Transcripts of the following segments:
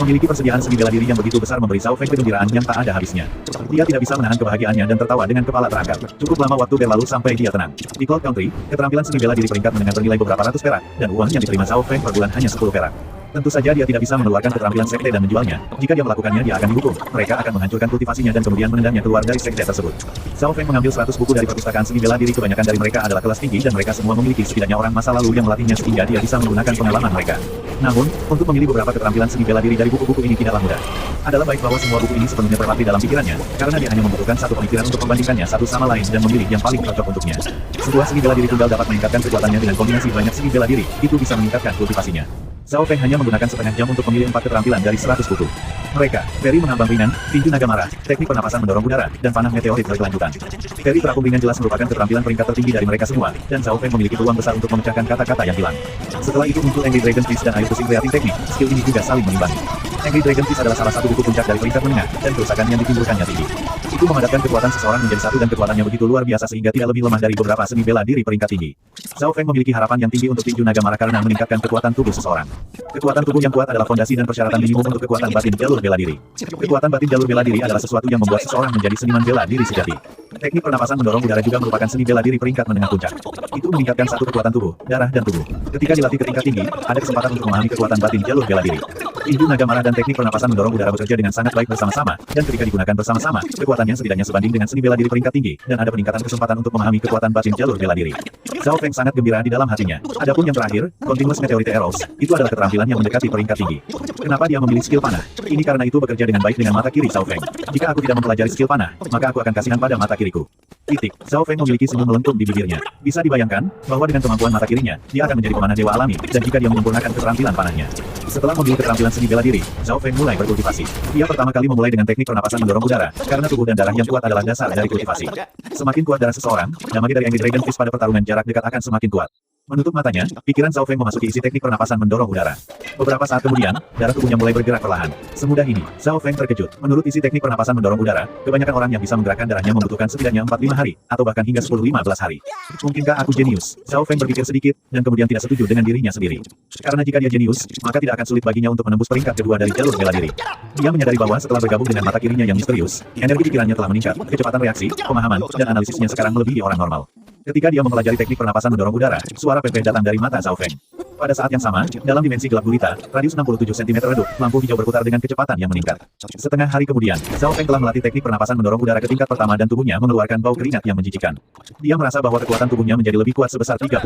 Memiliki persediaan seni bela diri yang begitu besar memberi Zhao Feng kegembiraan yang tak ada habisnya. Dia tidak bisa menahan kebahagiaannya dan tertawa dengan kepala terangkat. Cukup lama waktu berlalu sampai dia tenang. Di Cloud Country, keterampilan seni bela diri peringkat menengah bernilai beberapa ratus perak, dan uang yang diterima Zhao Feng per bulan hanya 10 perak. Tentu saja dia tidak bisa mengeluarkan keterampilan sekte dan menjualnya. Jika dia melakukannya, dia akan dihukum. Mereka akan menghancurkan kultivasinya dan kemudian menendangnya keluar dari sekte tersebut. Zhao Feng mengambil 100 buku dari perpustakaan seni bela diri. Kebanyakan dari mereka adalah kelas tinggi dan mereka semua memiliki setidaknya orang masa lalu yang melatihnya sehingga dia bisa menggunakan pengalaman mereka. Namun, untuk memilih beberapa keterampilan seni bela diri dari buku-buku ini tidaklah mudah. Adalah baik bahwa semua buku ini sepenuhnya terlatih dalam pikirannya, karena dia hanya membutuhkan satu pemikiran untuk membandingkannya satu sama lain dan memilih yang paling cocok untuknya. Sebuah seni bela diri tunggal dapat meningkatkan kekuatannya dengan kombinasi banyak seni bela diri, itu bisa meningkatkan kultivasinya. Zhao Feng hanya menggunakan setengah jam untuk memilih 4 keterampilan dari 100 buku. Mereka, Peri mengambang ringan, tinju naga marah, teknik pernapasan mendorong udara, dan panah meteorit berkelanjutan. Peri terapung ringan jelas merupakan keterampilan peringkat tertinggi dari mereka semua, dan Zhao Feng memiliki peluang besar untuk memecahkan kata-kata yang hilang. Setelah itu muncul Angry Dragon Fist dan air pusing kreatif teknik, skill ini juga saling mengimbangi. Angry Dragon Fist adalah salah satu buku puncak dari peringkat menengah, dan kerusakan yang ditimbulkannya tinggi. Itu memadatkan kekuatan seseorang menjadi satu dan kekuatannya begitu luar biasa sehingga tidak lebih lemah dari beberapa seni bela diri peringkat tinggi. Zhao Feng memiliki harapan yang tinggi untuk tinju naga marah karena meningkatkan kekuatan tubuh seseorang. Kekuatan tubuh yang kuat adalah fondasi dan persyaratan minimum untuk kekuatan batin jalur bela diri. Kekuatan batin jalur bela diri adalah sesuatu yang membuat seseorang menjadi seniman bela diri sejati. Teknik pernapasan mendorong udara juga merupakan seni bela diri peringkat menengah puncak. Itu meningkatkan satu kekuatan tubuh, darah dan tubuh. Ketika dilatih ke tingkat tinggi, ada kesempatan untuk memahami kekuatan batin jalur bela diri. Tinju naga marah dan teknik pernapasan mendorong udara bekerja dengan sangat baik bersama-sama, dan ketika digunakan bersama-sama, kekuatannya setidaknya sebanding dengan seni bela diri peringkat tinggi, dan ada peningkatan kesempatan untuk memahami kekuatan batin jalur bela diri. Zhao Feng sangat gembira di dalam hatinya. Adapun yang terakhir, Continuous Meteorite Arrows, itu adalah keterampilan yang mendekati peringkat tinggi. Kenapa dia memilih skill panah? Ini karena itu bekerja dengan baik dengan mata kiri Zhao Feng. Jika aku tidak mempelajari skill panah, maka aku akan kasihan pada mata kiriku. Titik. Zhao Feng memiliki senyum melengkung di bibirnya. Bisa dibayangkan bahwa dengan kemampuan mata kirinya, dia akan menjadi pemanah dewa alami, dan jika dia menyempurnakan keterampilan panahnya. Setelah memilih keterampilan seni bela diri, Zhao Feng mulai berkultivasi. Dia pertama kali memulai dengan teknik pernapasan mendorong udara, karena tubuh dan darah yang kuat adalah dasar dari kultivasi. Semakin kuat darah seseorang, damage dari Angry Dragon Fist pada pertarungan jarak dekat akan semakin kuat. Menutup matanya, pikiran Zhao Feng memasuki isi teknik pernapasan mendorong udara. Beberapa saat kemudian, darah tubuhnya mulai bergerak perlahan. Semudah ini, Zhao Feng terkejut. Menurut isi teknik pernapasan mendorong udara, kebanyakan orang yang bisa menggerakkan darahnya membutuhkan setidaknya 4-5 hari, atau bahkan hingga 10-15 hari. Mungkinkah aku jenius? Zhao Feng berpikir sedikit, dan kemudian tidak setuju dengan dirinya sendiri. Karena jika dia jenius, maka tidak akan sulit baginya untuk menembus peringkat kedua dari jalur bela diri. Dia menyadari bahwa setelah bergabung dengan mata kirinya yang misterius, energi pikirannya telah meningkat, kecepatan reaksi, pemahaman, dan analisisnya sekarang melebihi orang normal. Ketika dia mempelajari teknik pernapasan mendorong udara, suara pepeh datang dari mata Zhao Feng. Pada saat yang sama, dalam dimensi gelap gulita, radius 67 cm redup, lampu hijau berputar dengan kecepatan yang meningkat. Setengah hari kemudian, Zhao Feng telah melatih teknik pernapasan mendorong udara ke tingkat pertama dan tubuhnya mengeluarkan bau keringat yang menjijikan. Dia merasa bahwa kekuatan tubuhnya menjadi lebih kuat sebesar 30%.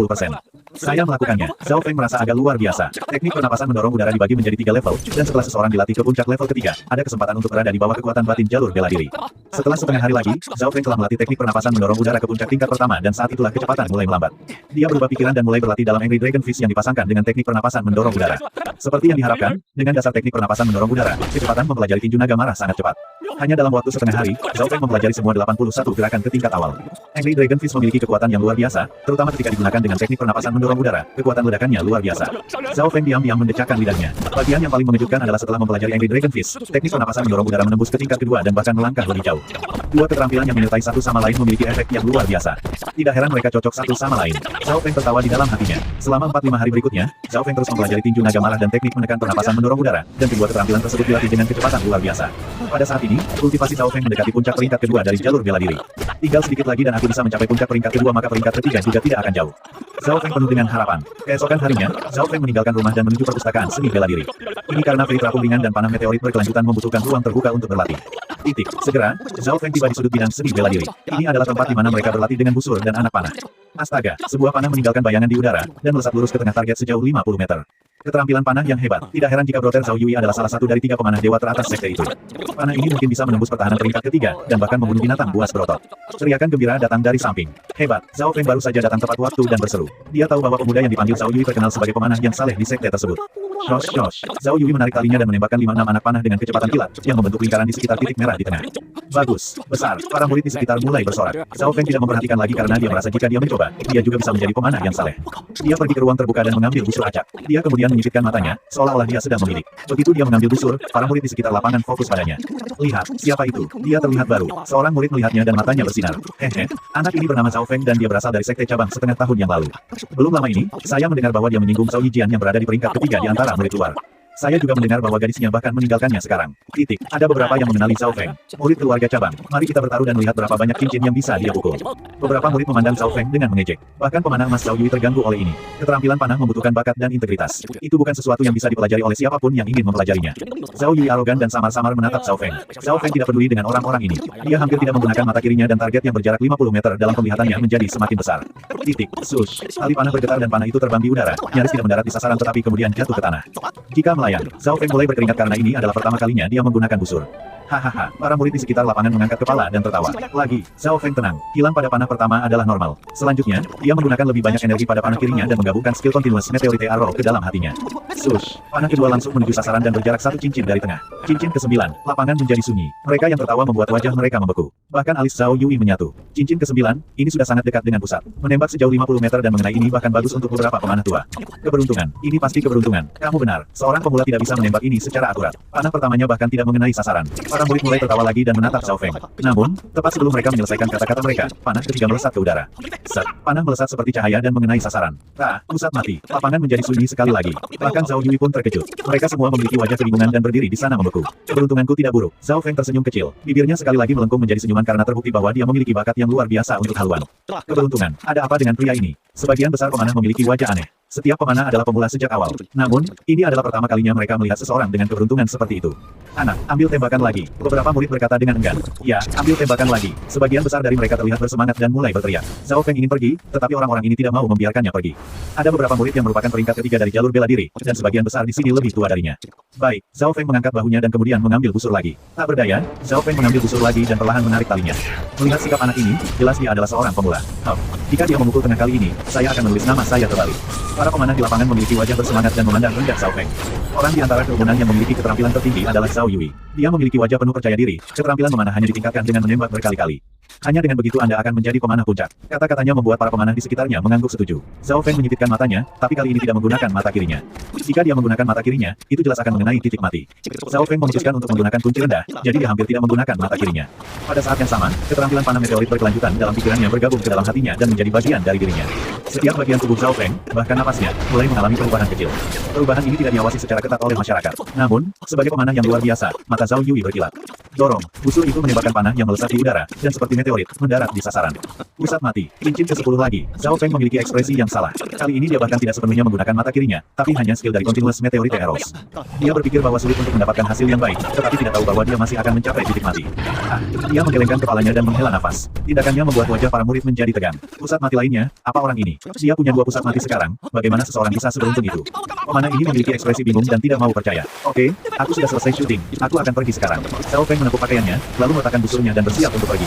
Saya melakukannya. Zhao Feng merasa agak luar biasa. Teknik pernapasan mendorong udara dibagi menjadi 3 level, dan setelah seseorang dilatih ke puncak level ketiga, ada kesempatan untuk berada di bawah kekuatan batin jalur bela diri. Setelah setengah hari lagi, Zhao Feng telah melatih teknik pernapasan mendorong udara ke puncak tingkat pertama dan saat itulah kecepatan mulai melambat. Dia berubah pikiran dan mulai berlatih dalam Angry Dragon Fist yang dipasangkan dengan teknik pernapasan mendorong udara. Seperti yang diharapkan, dengan dasar teknik pernapasan mendorong udara, kecepatan mempelajari tinju naga marah sangat cepat. Hanya dalam waktu setengah hari, Zhao Feng mempelajari semua 81 gerakan ke tingkat awal. Angry Dragon Fist memiliki kekuatan yang luar biasa, terutama ketika digunakan dengan teknik pernapasan mendorong udara, kekuatan ledakannya luar biasa. Zhao Feng diam-diam mendecakkan lidahnya. Bagian yang paling mengejutkan adalah setelah mempelajari Angry Dragon Fist, teknik pernapasan mendorong udara menembus ke tingkat kedua dan bahkan melangkah lebih jauh. Dua keterampilan yang menyertai satu sama lain memiliki efek yang luar biasa. Tidak heran mereka cocok satu sama lain. Zhao Feng tertawa di dalam hatinya. Selama 4-5 hari berikutnya, Zhao Feng terus mempelajari tinju naga marah dan teknik menekan pernapasan mendorong udara, dan kedua keterampilan tersebut dilatih dengan kecepatan luar biasa. Pada saat ini, kultivasi Zhao Feng mendekati puncak peringkat kedua dari jalur bela diri. Tinggal sedikit lagi dan aku bisa mencapai puncak peringkat kedua, maka peringkat ketiga juga tidak akan jauh. Zhao Feng penuh dengan harapan. Keesokan harinya, Zhao Feng meninggalkan rumah dan menuju perpustakaan seni bela diri. Ini karena Peri terapung ringan dan panah meteorit berkelanjutan membutuhkan ruang terbuka untuk berlatih. Titik. Segera, Zhao Feng tiba di sudut bidang seni bela diri. Ini adalah tempat di mana mereka berlatih dengan busur dan anak panah. Astaga, sebuah panah meninggalkan bayangan di udara, dan melesat lurus ke tengah target sejauh 50 meter. Keterampilan panah yang hebat. Tidak heran jika Brother Zhao Yui adalah salah satu dari 3 pemanah dewa teratas sekte itu. Panah ini mungkin bisa menembus pertahanan peringkat ketiga, dan bahkan membunuh binatang buas berotot. Teriakan gembira datang dari samping. Hebat, Zhao Feng baru saja datang tepat waktu dan berseru. Dia tahu bahwa pemuda yang dipanggil Zhao Yui terkenal sebagai pemanah yang saleh di sekte tersebut. Shosh, shosh. Zhao Yui menarik talinya dan menembakkan 5-6 anak panah dengan kecepatan kilat, yang membentuk lingkaran di sekitar titik merah di tengah. Bagus, besar. Para murid di sekitar mulai bersorak. Zhao Feng tidak memperhatikan lagi karena dia merasa jika dia mencoba, dia juga bisa menjadi pemanah yang saleh. Dia pergi ke ruang terbuka dan mengambil busur acak. Dia kemudian menyipitkan matanya, seolah-olah dia sedang membidik. Begitu dia mengambil busur, para murid di sekitar lapangan fokus padanya. Lihat, siapa itu? Dia terlihat baru. Seorang murid melihatnya dan matanya bersinar. Hehe, anak ini bernama Zhao Feng dan dia berasal dari sekte cabang setengah tahun yang lalu. Belum lama ini, saya mendengar bahwa dia menyinggung Zhao Yijian yang berada di peringkat ketiga di antara murid luar. Saya juga mendengar bahwa gadisnya bahkan meninggalkannya sekarang. Titik. Ada beberapa yang mengenali Zhao Feng. Murid keluarga cabang. Mari kita bertaruh dan melihat berapa banyak cincin yang bisa dia pukul. Beberapa murid memandang Zhao Feng dengan mengejek. Bahkan pemanah emas Zhao Yui terganggu oleh ini. Keterampilan panah membutuhkan bakat dan integritas. Itu bukan sesuatu yang bisa dipelajari oleh siapapun yang ingin mempelajarinya. Zhao Yui arogan dan samar-samar menatap Zhao Feng. Zhao Feng tidak peduli dengan orang-orang ini. Dia hampir tidak menggunakan mata kirinya dan target yang berjarak 50 meter dalam penglihatannya menjadi semakin besar. Titik. Sush. Tali panah bergetar dan panah itu terbang di udara. Nyaris tidak mendarat di sasaran tetapi kemudian jatuh ke tanah. Jika melayang, Zhao Feng mulai berkeringat karena ini adalah pertama kalinya dia menggunakan busur. Hahaha, para murid di sekitar lapangan mengangkat kepala dan tertawa. Lagi, Zhao Feng tenang. Kilang pada panah pertama adalah normal. Selanjutnya, dia menggunakan lebih banyak energi pada panah kirinya dan menggabungkan skill Continuous Meteorite Arrow ke dalam hatinya. Sush, panah kedua langsung menuju sasaran dan berjarak satu cincin dari tengah. Cincin ke-9, lapangan menjadi sunyi. Mereka yang tertawa membuat wajah mereka membeku. Bahkan alis Zhao Yui menyatu. Cincin ke-9, ini sudah sangat dekat dengan pusat. Menembak sejauh 50 meter dan mengenai ini bahkan bagus untuk beberapa pemanah tua. Keberuntungan, ini pasti keberuntungan. Kamu benar, seorang pemula tidak bisa menembak ini secara akurat. Panah pertamanya bahkan tidak mengenai sasaran. Para murid mulai tertawa lagi dan menatap Zhao Feng. Namun, tepat sebelum mereka menyelesaikan kata-kata mereka, panah ketiga melesat ke udara. Set, panah melesat seperti cahaya dan mengenai sasaran. Pusat mati. Lapangan menjadi sunyi sekali lagi. Bahkan Zhao Yui pun terkejut. Mereka semua memiliki wajah kebingungan dan berdiri di sana membeku. Keberuntunganku tidak buruk. Zhao Feng tersenyum kecil. Bibirnya sekali lagi melengkung menjadi senyuman karena terbukti bahwa dia memiliki bakat yang luar biasa untuk haluan. Keberuntungan. Ada apa dengan pria ini? Sebagian besar pemanah memiliki wajah aneh. Setiap pemanah adalah pemula sejak awal. Namun, ini adalah pertama kalinya mereka melihat seseorang dengan keberuntungan seperti itu. Anak, ambil tembakan lagi. Beberapa murid berkata dengan enggan. Ya, ambil tembakan lagi. Sebagian besar dari mereka terlihat bersemangat dan mulai berteriak. Zhao Feng ingin pergi, tetapi orang-orang ini tidak mau membiarkannya pergi. Ada beberapa murid yang merupakan peringkat ketiga dari jalur bela diri, dan sebagian besar di sini lebih tua darinya. Baik, Zhao Feng mengangkat bahunya dan kemudian mengambil busur lagi. Tak berdaya, Zhao Feng mengambil busur lagi dan perlahan menarik talinya. Melihat sikap anak ini, jelas dia adalah seorang pemula. Jika dia memukul tengah kali ini, saya akan menulis nama saya terbalik. Para pemanah di lapangan memiliki wajah bersemangat dan memandang rendah Zhao Feng. Orang di antara kerumunan yang memiliki keterampilan tertinggi adalah Zhao Yui. Dia memiliki wajah penuh percaya diri, keterampilan memanah hanya ditingkatkan dengan menembak berkali-kali. Hanya dengan begitu Anda akan menjadi pemanah puncak. Kata-katanya membuat para pemanah di sekitarnya mengangguk setuju. Zhao Feng menyipitkan matanya, tapi kali ini tidak menggunakan mata kirinya. Jika dia menggunakan mata kirinya, itu jelas akan mengenai titik mati. Zhao Feng memutuskan untuk menggunakan kunci rendah, jadi dia hampir tidak menggunakan mata kirinya. Pada saat yang sama, keterampilan panah meteorit berkelanjutan dalam pikirannya bergabung ke dalam hatinya dan menjadi bagian dari dirinya. Setiap bagian tubuh Zhao Feng, bahkan napasnya, mulai mengalami perubahan kecil. Perubahan ini tidak diawasi secara ketat oleh masyarakat. Namun, sebagai pemanah yang luar biasa, mata Zhao Yui berkilat. Dorong, busur itu menembakkan panah yang melesat di udara, dan seperti meteorit, mendarat di sasaran. Pusat mati, cincin ke-10 lagi. Zhao Feng memiliki ekspresi yang salah. Kali ini dia bahkan tidak sepenuhnya menggunakan mata kirinya, tapi hanya skill dari Continuous Meteorite Arrows. Dia berpikir bahwa sulit untuk mendapatkan hasil yang baik, tetapi tidak tahu bahwa dia masih akan mencapai titik mati. Dia menggelengkan kepalanya dan menghela nafas. Tindakannya membuat wajah para murid menjadi tegang. Pusat mati lainnya, apa orang ini? Dia punya 2 pusat mati sekarang, bagaimana seseorang bisa seberuntung itu? Pemanah ini memiliki ekspresi bingung dan tidak mau percaya. Oke, aku sudah selesai syuting, aku akan pergi sekarang. Zhao Feng menepuk pakaiannya, lalu meletakkan busurnya dan bersiap untuk pergi.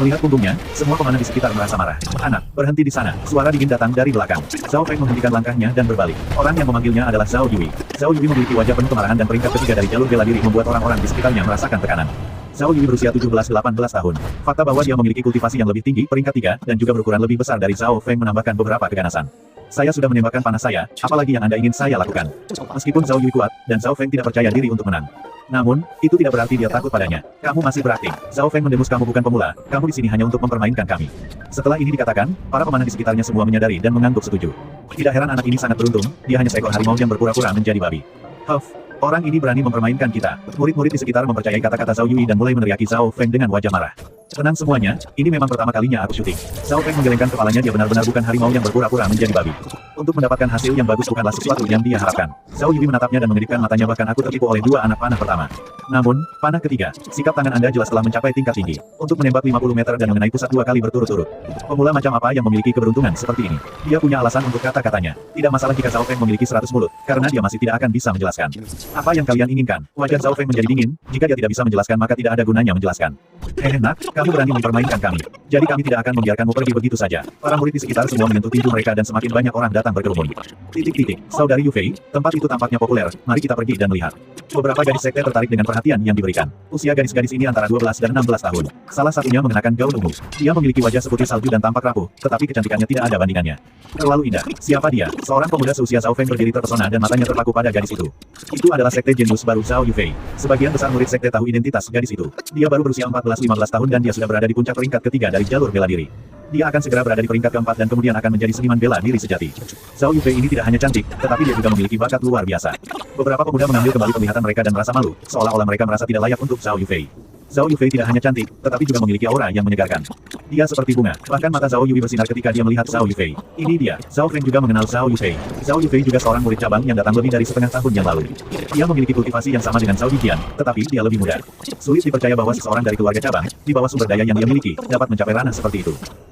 Melihat punggungnya, semua pemanah di sekitar merasa marah. Anak, berhenti di sana. Suara dingin datang dari belakang. Zhao Feng menghentikan langkahnya dan berbalik. Orang yang memanggilnya adalah Zhao Yui. Zhao Yui memiliki wajah penuh kemarahan dan peringkat ketiga dari jalur bela diri membuat orang-orang di sekitarnya merasakan tekanan. Zhao Yui berusia 17-18 tahun. Fakta bahwa dia memiliki kultivasi yang lebih tinggi peringkat 3 dan juga berukuran lebih besar dari Zhao Feng menambahkan beberapa keganasan. Saya sudah menembakkan panah saya, apalagi yang Anda ingin saya lakukan. Meskipun Zhao Yui kuat, dan Zhao Feng tidak percaya diri untuk menang. Namun, itu tidak berarti dia takut padanya. Kamu masih berakting. Zhao Feng mendemus kamu bukan pemula. Kamu di sini hanya untuk mempermainkan kami. Setelah ini dikatakan, para pemanah di sekitarnya semua menyadari dan mengangguk setuju. Tidak heran anak ini sangat beruntung, dia hanya seekor harimau yang berpura-pura menjadi babi. Orang ini berani mempermainkan kita. Murid-murid di sekitar mempercayai kata-kata Zhao Yui dan mulai meneriaki Zhao Feng dengan wajah marah. Tenang semuanya, ini memang pertama kalinya aku syuting. Zhao Feng menggelengkan kepalanya, dia benar-benar bukan harimau yang berpura-pura menjadi babi. Untuk mendapatkan hasil yang bagus bukanlah sesuatu yang dia harapkan. Zhao Yui menatapnya dan mengedipkan matanya, bahkan aku tertipu oleh 2 anak panah pertama. Namun, panah ketiga, sikap tangan Anda jelas telah mencapai tingkat tinggi. Untuk menembak 50 meter dan mengenai pusat 2 kali berturut-turut. Pemula macam apa yang memiliki keberuntungan seperti ini? Dia punya alasan untuk kata-katanya. Tidak masalah jika Zhao Feng memiliki 100 mulut, karena dia masih tidak akan bisa menjelaskan. Apa yang kalian inginkan? Wajah Zhao Feng menjadi dingin, jika dia tidak bisa menjelaskan maka tidak ada gunanya menjelaskan. Nak, kamu berani mempermainkan kami. Jadi kami tidak akan membiarkanmu pergi begitu saja. Para murid di sekitar semua menyentuh pintu mereka dan semakin banyak orang datang berkerumun. Saudari Yufei, tempat itu tampaknya populer, mari kita pergi dan melihat. Beberapa gadis sekte tertarik dengan perhatian yang diberikan. Usia gadis-gadis ini antara 12 dan 16 tahun. Salah satunya mengenakan gaun ungu. Dia memiliki wajah seputih salju dan tampak rapuh, tetapi kecantikannya tidak ada bandingannya. Terlalu indah. Siapa dia? Seorang pemuda seusia Zhao Feng berdiri terpesona dan matanya terpaku pada gadis itu. Itu adalah sekte jenius baru Zhao Yufei. Sebagian besar murid sekte tahu identitas gadis itu. Dia baru berusia 14-15 tahun dan dia sudah berada di puncak peringkat ketiga dari jalur bela diri. Dia akan segera berada di peringkat keempat dan kemudian akan menjadi seniman bela diri sejati. Zhao Yufei ini tidak hanya cantik, tetapi dia juga memiliki bakat luar biasa. Beberapa pemuda mengambil kembali penglihatan mereka dan merasa malu, seolah-olah mereka merasa tidak layak untuk Zhao Yufei. Zhao Yufei tidak hanya cantik, tetapi juga memiliki aura yang menyegarkan. Dia seperti bunga, bahkan mata Zhao Yui bersinar ketika dia melihat Zhao Yufei. Ini dia, Zhao Feng juga mengenal Zhao Yufei. Zhao Yufei juga seorang murid cabang yang datang lebih dari setengah tahun yang lalu. Dia memiliki kultivasi yang sama dengan Zhao Yijian, tetapi dia lebih muda. Sulit dipercaya bahwa seseorang dari keluarga cabang, di bawah sumber daya yang dia miliki, dapat mencapai ranah seperti itu.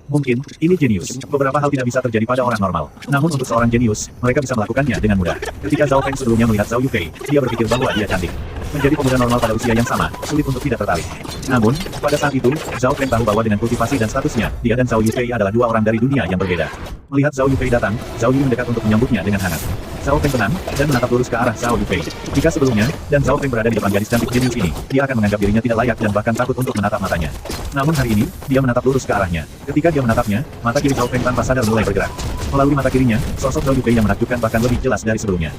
Mungkin, ini jenius. Beberapa hal tidak bisa terjadi pada orang normal. Namun untuk seorang jenius, mereka bisa melakukannya dengan mudah. Ketika Zhao Feng sebelumnya melihat Zhao Yufei, dia berpikir bahwa dia cantik. Menjadi pemuda normal pada usia yang sama, sulit untuk tidak tertarik. Namun, pada saat itu, Zhao Feng tahu bahwa dengan kultivasi dan statusnya, dia dan Zhao Yufei adalah dua orang dari dunia yang berbeda. Melihat Zhao Yufei datang, Zhao Yui mendekat untuk menyambutnya dengan hangat. Zhao Feng tenang, dan menatap lurus ke arah Zhao Yufei. Jika sebelumnya, dan Zhao Feng berada di depan gadis cantik jenius ini, dia akan menganggap dirinya tidak layak dan bahkan takut untuk menatap matanya. Namun hari ini, dia menatap lurus ke arahnya. Ketika dia menatapnya, mata kiri Zhao Feng tanpa sadar mulai bergerak. Melalui mata kirinya, sosok Zhao Yufei yang menakjubkan bahkan lebih jelas dari sebelumnya.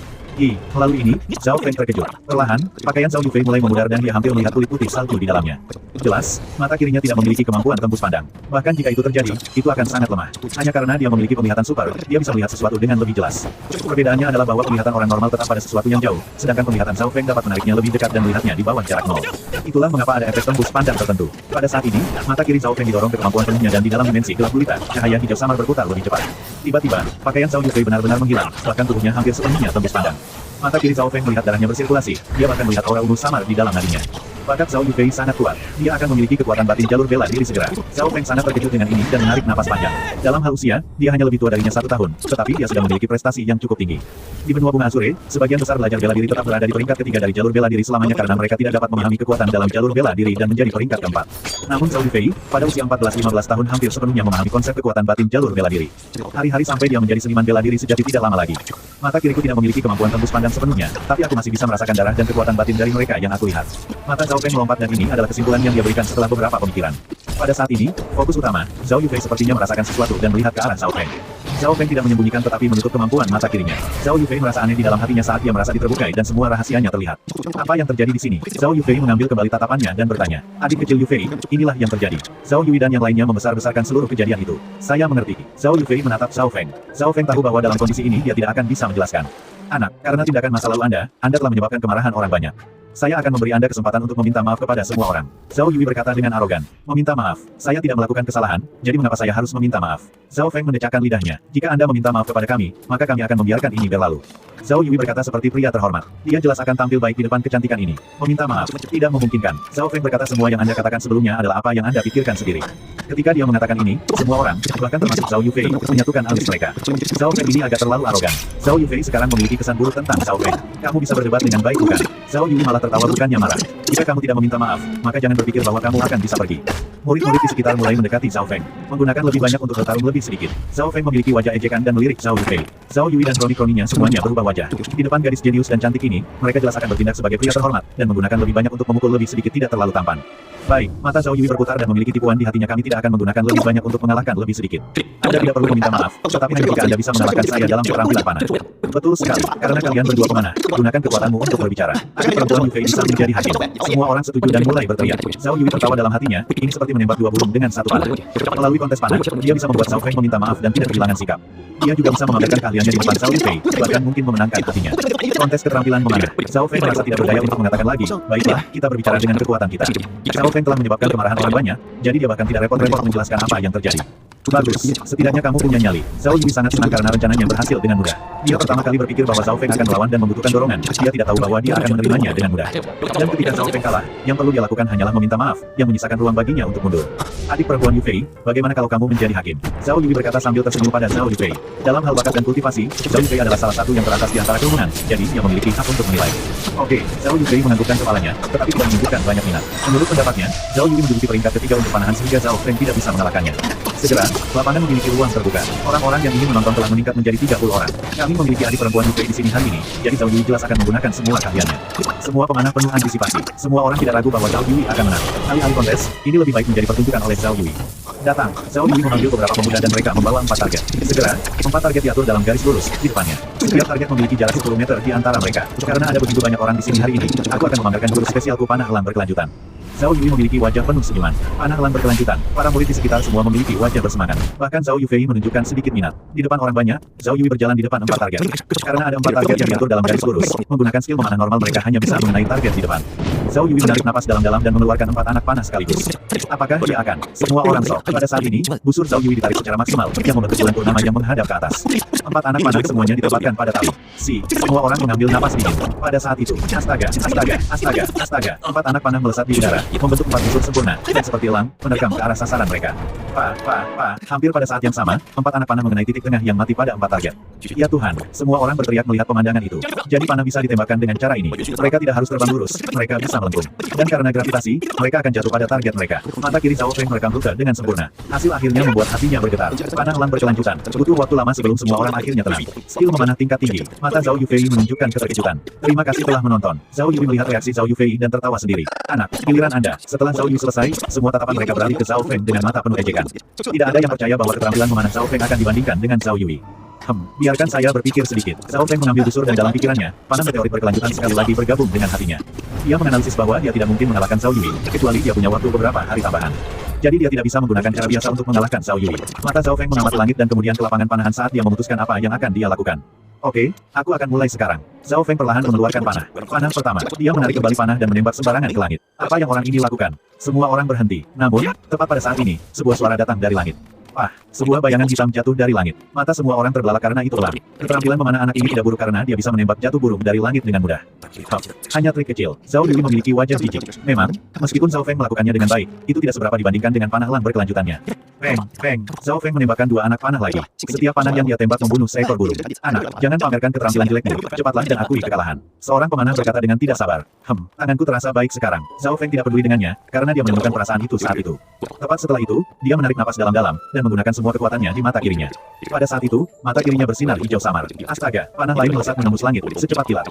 Melalui ini, Zhao Feng terkejut. Perlahan, pakaian Zhao Yufei mulai memudar dan dia hampir melihat kulit putih salju di dalamnya. Jelas, mata kirinya tidak memiliki kemampuan tembus pandang. Bahkan jika itu terjadi, itu akan sangat lemah. Hanya karena dia memiliki penglihatan super, dia bisa melihat sesuatu dengan lebih jelas. Perbedaannya adalah bahwa penglihatan orang normal tetap pada sesuatu yang jauh, sedangkan penglihatan Zhao Feng dapat menariknya lebih dekat dan melihatnya di bawah jarak nol. Itulah mengapa ada efek tembus pandang tertentu. Pada saat ini, mata kiri Zhao Feng didorong ke kemampuan penuhnya dan di dalam dimensi gelap gulita, cahaya hijau samar berputar lebih cepat. Tiba-tiba, pakaian Zhao Yufei benar-benar menghilang, bahkan tubuhnya hampir sepenuhnya tembus pandang. Mata kiri Zhao Feng melihat darahnya bersirkulasi, dia bahkan melihat aura ungu samar di dalam nadinya. Bakat Zhao Yufei sangat kuat, dia akan memiliki kekuatan batin jalur bela diri segera. Zhao Feng sangat terkejut dengan ini dan menarik napas panjang. Dalam hal usia, dia hanya lebih tua darinya 1 tahun, tetapi dia sudah memiliki prestasi yang cukup tinggi. Di benua bunga Azure, sebagian besar belajar bela diri tetap berada di peringkat ketiga dari jalur bela diri selamanya karena mereka tidak dapat memahami kekuatan dalam jalur bela diri dan menjadi peringkat keempat. Namun Zhao Yufei, pada usia 14-15 tahun hampir sepenuhnya memahami konsep kekuatan batin jalur bela diri. Hari-hari sampai dia menjadi seniman bela diri sejati tidak lama lagi. Mata kiriku tidak memiliki kemampuan tembus pandang sepenuhnya, tapi aku masih bisa merasakan darah dan kekuatan batin dari mereka yang aku lihat. Mata Zhao Feng melompat dan ini adalah kesimpulan yang dia berikan setelah beberapa pemikiran. Pada saat ini, fokus utama, Zhao Yufei sepertinya merasakan sesuatu dan melihat ke arah Zhao Feng. Zhao Feng tidak menyembunyikan tetapi menutup kemampuan mata kirinya. Zhao Yufei merasa aneh di dalam hatinya saat dia merasa diterbukai dan semua rahasianya terlihat. Apa yang terjadi di sini? Zhao Yufei mengambil kembali tatapannya dan bertanya. Adik kecil Yufei, inilah yang terjadi. Zhao Yui dan yang lainnya membesar-besarkan seluruh kejadian itu. Saya mengerti. Zhao Yufei menatap Zhao Feng. Zhao Feng tahu bahwa dalam kondisi ini dia tidak akan bisa menjelaskan. Anak, karena tindakan masa lalu Anda telah menyebabkan kemarahan orang banyak. Saya akan memberi Anda kesempatan untuk meminta maaf kepada semua orang. Zhao Yui berkata dengan arogan. Meminta maaf. Saya tidak melakukan kesalahan, jadi mengapa saya harus meminta maaf? Zhao Feng mendecakkan lidahnya. Jika Anda meminta maaf kepada kami, maka kami akan membiarkan ini berlalu. Zhao Yui berkata seperti pria terhormat. Dia jelas akan tampil baik di depan kecantikan ini. Meminta maaf. Tidak memungkinkan. Zhao Feng berkata semua yang Anda katakan sebelumnya adalah apa yang Anda pikirkan sendiri. Ketika dia mengatakan ini, semua orang, bahkan termasuk Zhao Yufei, menyatukan alis mereka. Zhao Feng ini agak terlalu arogan. Zhao Yufei sekarang memiliki kesan buruk tentang Zhao Feng. Kamu bisa berdebat dengan baik bukan? Zhao Yui malah tertawa bukannya marah. Jika kamu tidak meminta maaf, maka jangan berpikir bahwa kamu akan bisa pergi. Murid-murid di sekitar mulai mendekati Zhao Feng, menggunakan lebih banyak untuk bertarung lebih sedikit. Zhao Feng memiliki wajah ejekan dan melirik Zhao Yufei. Zhao Yui dan kroni-kroninya semuanya berubah wajah. Di depan gadis jenius dan cantik ini, mereka jelas akan bertindak sebagai pria terhormat, dan menggunakan lebih banyak untuk memukul lebih sedikit tidak terlalu tampan. Baik, mata Zhao Yui berputar dan memiliki tipuan di hatinya. Kami tidak akan menggunakan lebih banyak untuk mengalahkan lebih sedikit. Anda tidak perlu meminta maaf, tetapi hanya jika Anda bisa mengalahkan saya dalam keterampilan panah. Betul sekali, karena kalian berdua pemanah, gunakan kekuatanmu untuk berbicara. Agar perempuan Yufei bisa menjadi hakim. Semua orang setuju dan mulai berteriak. Zhao Yui tertawa dalam hatinya, ini seperti menembak dua burung dengan satu panah. Melalui kontes panah, dia bisa membuat Zhao Feng meminta maaf dan tidak kehilangan sikap. Dia juga bisa memamerkan keahliannya di depan Zhao Yufei, bahkan mungkin memenangkan hatinya. Kontes keterampilan memanah, Zhao Feng merasa tidak berdaya untuk mengatakan lagi, baiklah, kita berbicara dengan kekuatan kita. Zhao Feng telah menyebabkan kemarahan orang banyak, jadi dia bahkan tidak repot-repot menjelaskan apa yang terjadi. Bagus, setidaknya kamu punya nyali. Zhao Yui sangat senang karena rencananya berhasil dengan mudah. Dia pertama kali berpikir bahwa Zhao Feng akan melawan dan membutuhkan dorongan. Dia tidak tahu bahwa dia akan menerimanya dengan mudah. Dan ketika Zhao Feng kalah, yang perlu dia lakukan hanyalah meminta maaf, yang menyisakan ruang baginya untuk mundur. Adik perempuan Yufei, bagaimana kalau kamu menjadi hakim? Zhao Yui berkata sambil tersenyum pada Zhao Yufei. Dalam hal bakat dan kultivasi, Zhao Yufei adalah salah satu yang teratas di antara kerumunan, jadi dia memiliki hak untuk menilai. Oke, Zhao Yufei menganggukkan kepalanya, tetapi tidak menunjukkan banyak minat. Menurut pendapatnya, Zhao Yui menduduki peringkat ketiga untuk panahan sehingga Zhao Feng tidak bisa mengalahkannya. Segera, lapangan memiliki ruang terbuka. Orang-orang yang ingin menonton telah meningkat menjadi 30 orang. Kami memiliki adik perempuan Yufei di sini hari ini, jadi Zhao Yui jelas akan menggunakan semua keahliannya. Semua pemanah penuh antisipasi. Semua orang tidak ragu bahwa Zhao Yui akan menang. Alih-alih kontes, ini lebih baik menjadi pertunjukan oleh Zhao Yui. Datang, Zhao Yui memanggil beberapa pemuda dan mereka membawa 4 target. Segera, 4 target diatur dalam garis lurus di depannya. Setiap target memiliki jarak 10 meter di antara mereka. Karena ada begitu banyak orang di sini hari ini, aku akan memamerkan jurus spesialku panah elang berkelanjutan. Zhao Yui memiliki wajah penuh senyuman. Panah elang berkelanjutan. Para murid di sekitar semua memiliki wajah bersemangat. Bahkan Zhao Yufei menunjukkan sedikit minat. Di depan orang banyak, Zhao Yui berjalan di depan 4 target. Karena ada 4 target yang diatur dalam garis lurus, menggunakan skill memanah normal mereka hanya bisa mengenai target di depan. Zhao Yui menarik napas dalam-dalam dan mengeluarkan 4 anak panah sekaligus. Apakah dia akan? Semua orang sok. Pada saat ini, busur Zhao Yui ditarik secara maksimal, yang membentuk bulan purnama yang menghadap ke atas. 4 anak panah semuanya ditempatkan pada tali. Semua orang mengambil napas dingin. Pada saat itu, astaga. 4 anak panah melesat di udara, membentuk 4 busur sempurna, dan seperti elang, menerkam ke arah sasaran mereka. Hampir pada saat yang sama, 4 anak panah mengenai titik tengah yang mati pada 4 target. Ya Tuhan, semua orang berteriak melihat pemandangan itu. Jadi panah bisa ditembakkan dengan cara ini. Mereka tidak harus terbang lurus, mereka bisa melengkung. Dan karena gravitasi, mereka akan jatuh pada target mereka. Mata kiri Zhao Feng merekam rute dengan sempurna. Hasil akhirnya membuat hatinya bergetar. Panah elang berkelanjutan. Butuh waktu lama sebelum semua orang akhirnya tenang. Skill memanah tingkat tinggi. Mata Zhao Yufei menunjukkan keterkejutan. Terima kasih telah menonton. Zhao Yui melihat reaksi Zhao Yufei dan tertawa sendiri. Anak, giliran Anda. Setelah Zhao Yui selesai, semua tatapan mereka beralih ke Zhao Feng dengan mata penuh ejekan. Tidak ada yang percaya bahwa keterampilan memanah Zhao Feng akan dibandingkan dengan Zhao Yui. Biarkan saya berpikir sedikit. Zhao Feng mengambil busur dan dalam pikirannya, panah meteorit berkelanjutan sekali lagi bergabung dengan hatinya. Dia menganalisis bahwa dia tidak mungkin mengalahkan Zhao Yui, kecuali dia punya waktu beberapa hari tambahan. Jadi dia tidak bisa menggunakan cara biasa untuk mengalahkan Zhao Yui. Mata Zhao Feng mengamati langit dan kemudian ke lapangan panahan saat dia memutuskan apa yang akan dia lakukan. Oke, aku akan mulai sekarang. Zhao Feng perlahan mengeluarkan panah. Panah pertama, dia menarik kembali panah dan menembak sembarangan ke langit. Apa yang orang ini lakukan? Semua orang berhenti. Namun, tepat pada saat ini, sebuah suara datang dari langit. Sebuah bayangan hitam jatuh dari langit. Mata semua orang terbelalak karena itu kelam. Keterampilan memanah anak ini tidak buruk karena dia bisa menembak jatuh burung dari langit dengan mudah. Hanya trik kecil. Zhao Yui memiliki wajah jijik. Memang, meskipun Zhao Feng melakukannya dengan baik, itu tidak seberapa dibandingkan dengan panah elang berkelanjutannya. Peng. Zhao Feng menembakkan 2 anak panah lagi. Setiap panah yang dia tembak membunuh seekor burung. Anak, jangan pamerkan keterampilan jelekmu. Cepatlah dan akui kekalahan. Seorang pemanah berkata dengan tidak sabar. Tanganku terasa baik sekarang. Zhao Feng tidak peduli dengannya, karena dia menemukan perasaan itu saat itu. Tepat setelah itu, dia menarik napas dalam-dalam, dan menggunakan semua kekuatannya di mata kirinya. Pada saat itu, mata kirinya bersinar hijau samar. Astaga, panah lain melesat menembus langit, secepat kilat.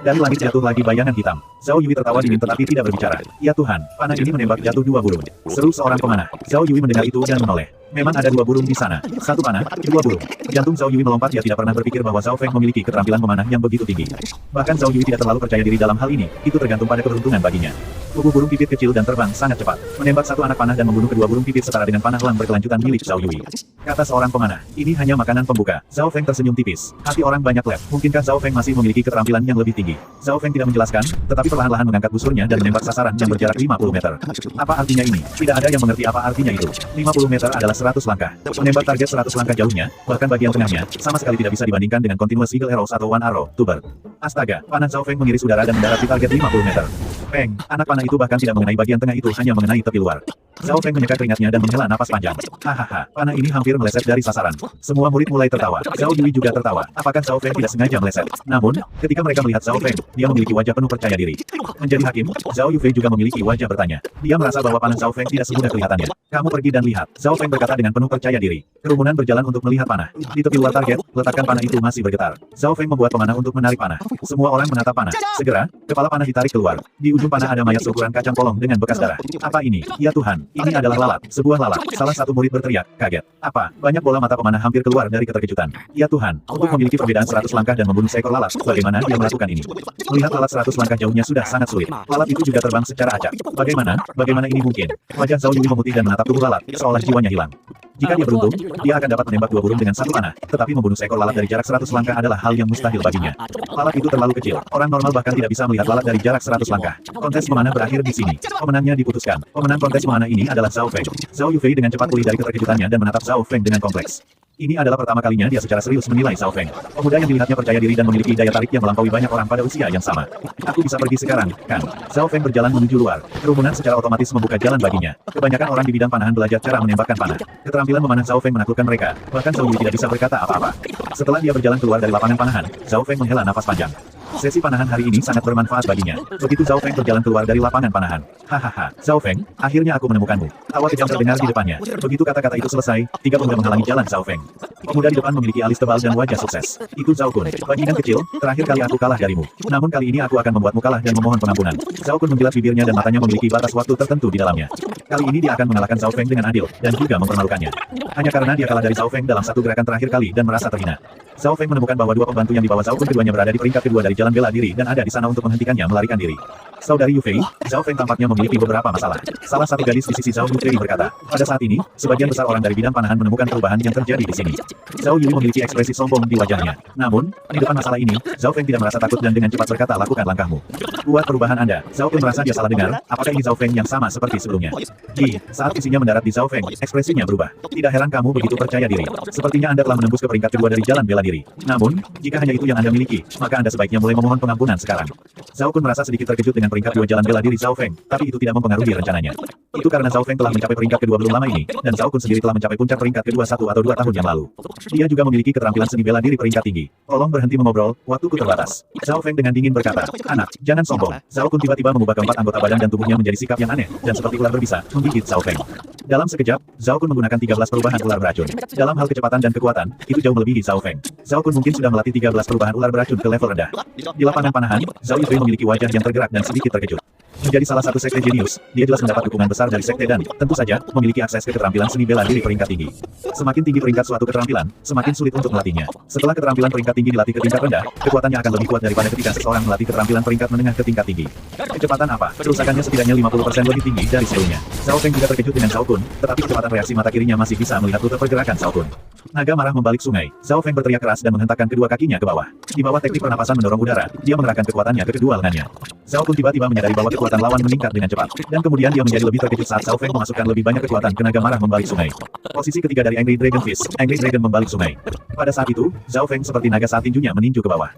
Dari langit jatuh lagi bayangan hitam. Zhao Yui tertawa dingin tetapi tidak berbicara. Ya Tuhan, panah ini menembak jatuh 2 burung. Seru seorang pemanah. Zhao Yui mendengar itu dan menoleh. Memang ada 2 burung di sana. 1 panah, 2 burung. Jantung Zhao Yui melompat. Dia tidak pernah berpikir bahwa Zhao Feng memiliki keterampilan memanah yang begitu tinggi. Bahkan Zhao Yui tidak terlalu percaya diri dalam hal ini. Itu tergantung pada keberuntungan baginya. Tubuh burung pipit kecil dan terbang sangat cepat. Menembak 1 anak panah dan membunuh kedua burung pipit setara dengan panah elang berkelanjutan milik Zhao Yui. Kata seorang pemanah, ini hanya makanan pembuka. Zhao Feng tersenyum tipis. Hati orang banyak lep. Mungkinkah Zhao Feng masih memiliki keterampilan yang lebih tinggi? Zhao Feng tidak menjelaskan, tetapi perlahan-lahan mengangkat busurnya dan menembak sasaran yang berjarak 50 meter. Apa artinya ini? Tidak ada yang mengerti apa artinya itu. 50 meter adalah 100 langkah. Menembak target 100 langkah jauhnya, bahkan bagian tengahnya, sama sekali tidak bisa dibandingkan dengan continuous eagle arrows atau one arrow, tuber. Astaga, panah Zhao Feng mengiris udara dan mendarat di target 50 meter. Peng, anak panah itu bahkan tidak mengenai bagian tengah itu, hanya mengenai tepi luar. Zhao Feng menyeka keringatnya dan menghela napas panjang. Hahaha, panah ini hampir meleset dari sasaran. Semua murid mulai tertawa. Zhao Yui juga tertawa. Apakah Zhao Feng tidak sengaja meleset? Namun, ketika mereka melihat Zhao Feng, dia memiliki wajah penuh percaya diri. Menjadi hakim, Zhao Yufei juga memiliki wajah bertanya. Dia merasa bahwa panah Zhao Feng tidak semudah kelihatannya. Kamu pergi dan lihat. Zhao Feng berkata dengan penuh percaya diri. Kerumunan berjalan untuk melihat panah. Di tepi luar target, letakkan panah itu masih bergetar. Zhao Feng membuat pemanah untuk menarik panah. Semua orang menatap panah. Segera, kepala panah ditarik keluar. Di ujung panah ada mayat seukuran kacang polong dengan bekas darah. Apa ini? Ya Tuhan, ini adalah lalat. Sebuah lalat. Salah satu murid berteriak, kaget. Apa? Banyak bola mata pemanah hampir keluar dari keterkejutan. Ya Tuhan, untuk memiliki perbedaan 100 langkah dan membunuh seekor lalat, bagaimana dia melakukan ini? Melihat lalat 100 langkah jauhnya sudah sangat sulit. Lalat itu juga terbang secara acak. Bagaimana ini mungkin? Wajah Zhao Yui memutih dan menatap tubuh lalat, seolah jiwanya hilang. Jika dia beruntung, dia akan dapat menembak 2 burung dengan 1 panah, tetapi membunuh seekor lalat dari jarak 100 langkah adalah hal yang mustahil baginya. Lalat itu terlalu kecil. Orang normal bahkan tidak bisa melihat lalat dari jarak 100 langkah. Kontes memanah berakhir di sini. Pemenangnya diputuskan. Pemenang kontes memanah ini adalah Zhao Feng. Zhao Yufei dengan cepat pulih dari keterkejutannya dan menatap Zhao Feng dengan kompleks. Ini adalah pertama kalinya dia secara serius menilai Zhao Feng. Pemuda yang dilihatnya percaya diri dan memiliki daya tarik yang melampaui banyak orang pada usia yang sama. Aku bisa pergi sekarang, kan? Zhao Feng berjalan menuju luar. Kerumunan secara otomatis membuka jalan baginya. Kebanyakan orang di bidang panahan belajar cara menembakkan panah. Keterampilan memanah Zhao Feng menaklukkan mereka. Bahkan Zhao Yui tidak bisa berkata apa-apa. Setelah dia berjalan keluar dari lapangan panahan, Zhao Feng menghela nafas panjang. Sesi panahan hari ini sangat bermanfaat baginya. Begitu Zhao Feng berjalan keluar dari lapangan panahan. Hahaha, Zhao Feng, akhirnya aku menemukanmu. Tawa kejam terdengar di depannya. Begitu kata-kata itu selesai, 3 pemuda menghalangi jalan Zhao Feng. Pemuda di depan memiliki alis tebal dan wajah sukses. Itu Zhao Kun. Bajingan kecil, terakhir kali aku kalah darimu. Namun kali ini aku akan membuatmu kalah dan memohon pengampunan. Zhao Kun menjilat bibirnya dan matanya memiliki batas waktu tertentu di dalamnya. Kali ini dia akan mengalahkan Zhao Feng dengan adil, dan juga mempermalukannya. Hanya karena dia kalah dari Zhao Feng dalam 1 gerakan terakhir kali dan merasa terhina. Zhao Feng menemukan bahwa 2 pembantu yang dibawa Zhao Kun keduanya berada di peringkat kedua dari jalan bela diri dan ada di sana untuk menghentikannya melarikan diri. Saudari Yu Fei, Zhao Feng tampaknya memiliki beberapa masalah. Salah satu gadis di sisi Zhao Yu Fei berkata, pada saat ini, sebagian besar orang dari bidang panahan menemukan perubahan yang terjadi di sini. Zhao Yu memiliki ekspresi sombong di wajahnya. Namun, di depan masalah ini, Zhao Feng tidak merasa takut dan dengan cepat berkata, lakukan langkahmu. Buat perubahan Anda. Zhao Feng merasa dia salah dengar, apakah ini Zhao Feng yang sama seperti sebelumnya? Saat visinya mendarat di Zhao Feng, ekspresinya berubah. Tidak heran kamu begitu percaya diri. Sepertinya Anda telah menembus ke peringkat kedua dari jalan bela diri. Namun, jika hanya itu yang Anda miliki, maka Anda sebaiknya mulai memohon pengampunan sekarang. Zhao Kun merasa sedikit terkejut dengan peringkat dua jalan bela diri Zhao Feng, tapi itu tidak mempengaruhi rencananya. Itu karena Zhao Feng telah mencapai peringkat kedua belum lama ini, dan Zhao Kun sendiri telah mencapai puncak peringkat kedua 1 atau 2 tahun yang lalu. Dia juga memiliki keterampilan seni bela diri peringkat tinggi. Tolong berhenti mengobrol, waktuku terbatas. Zhao Feng dengan dingin berkata, anak, jangan sombong. Zhao Kun tiba-tiba mengubah keempat anggota badan dan tubuhnya menjadi sikap yang aneh, dan seperti ular berbisa, menggigit Zhao Feng. Dalam sekejap, Zhao Kun menggunakan 13 perubahan ular beracun. Dalam hal kecepatan dan kekuatan, itu jauh melebihi Zhao Feng. Zhao Kun mungkin sudah melatih 13 perubahan ular beracun ke level rendah. Di lapangan panahan, Zhao Yufei memiliki wajah yang tergerak dan sedikit terkejut. Menjadi salah satu sekte jenius, dia jelas mendapat dukungan besar dari sekte dan, tentu saja, memiliki akses ke keterampilan seni bela diri peringkat tinggi. Semakin tinggi peringkat suatu keterampilan, semakin sulit untuk melatihnya. Setelah keterampilan peringkat tinggi dilatih ke tingkat rendah, kekuatannya akan lebih kuat daripada ketika seseorang melatih keterampilan peringkat menengah ke tingkat tinggi. Kecepatan apa? Kerusakannya setidaknya 50% lebih tinggi dari sebelumnya. Zhao Feng juga terkejut dengan Zhao Kun, tetapi kecepatan reaksi mata kirinya masih bisa melihat rute pergerakan Zhao Kun. Naga marah membalik sungai. Zhao Feng berteriak keras dan menghentakkan kedua kakinya ke bawah. Di bawah teknik pernapasan mendorong udara, dia mengerahkan kekuatannya ke kedua lengannya. Zhao Kun tiba-tiba menyadari bahwa kekuatan lawan meningkat dengan cepat. Dan kemudian dia menjadi lebih terkejut saat Zhao Feng memasukkan lebih banyak kekuatan ke naga marah membalik sungai. Posisi ketiga dari Angry Dragon Fist, Angry Dragon membalik sungai. Pada saat itu, Zhao Feng seperti naga saat tinjunya meninju ke bawah.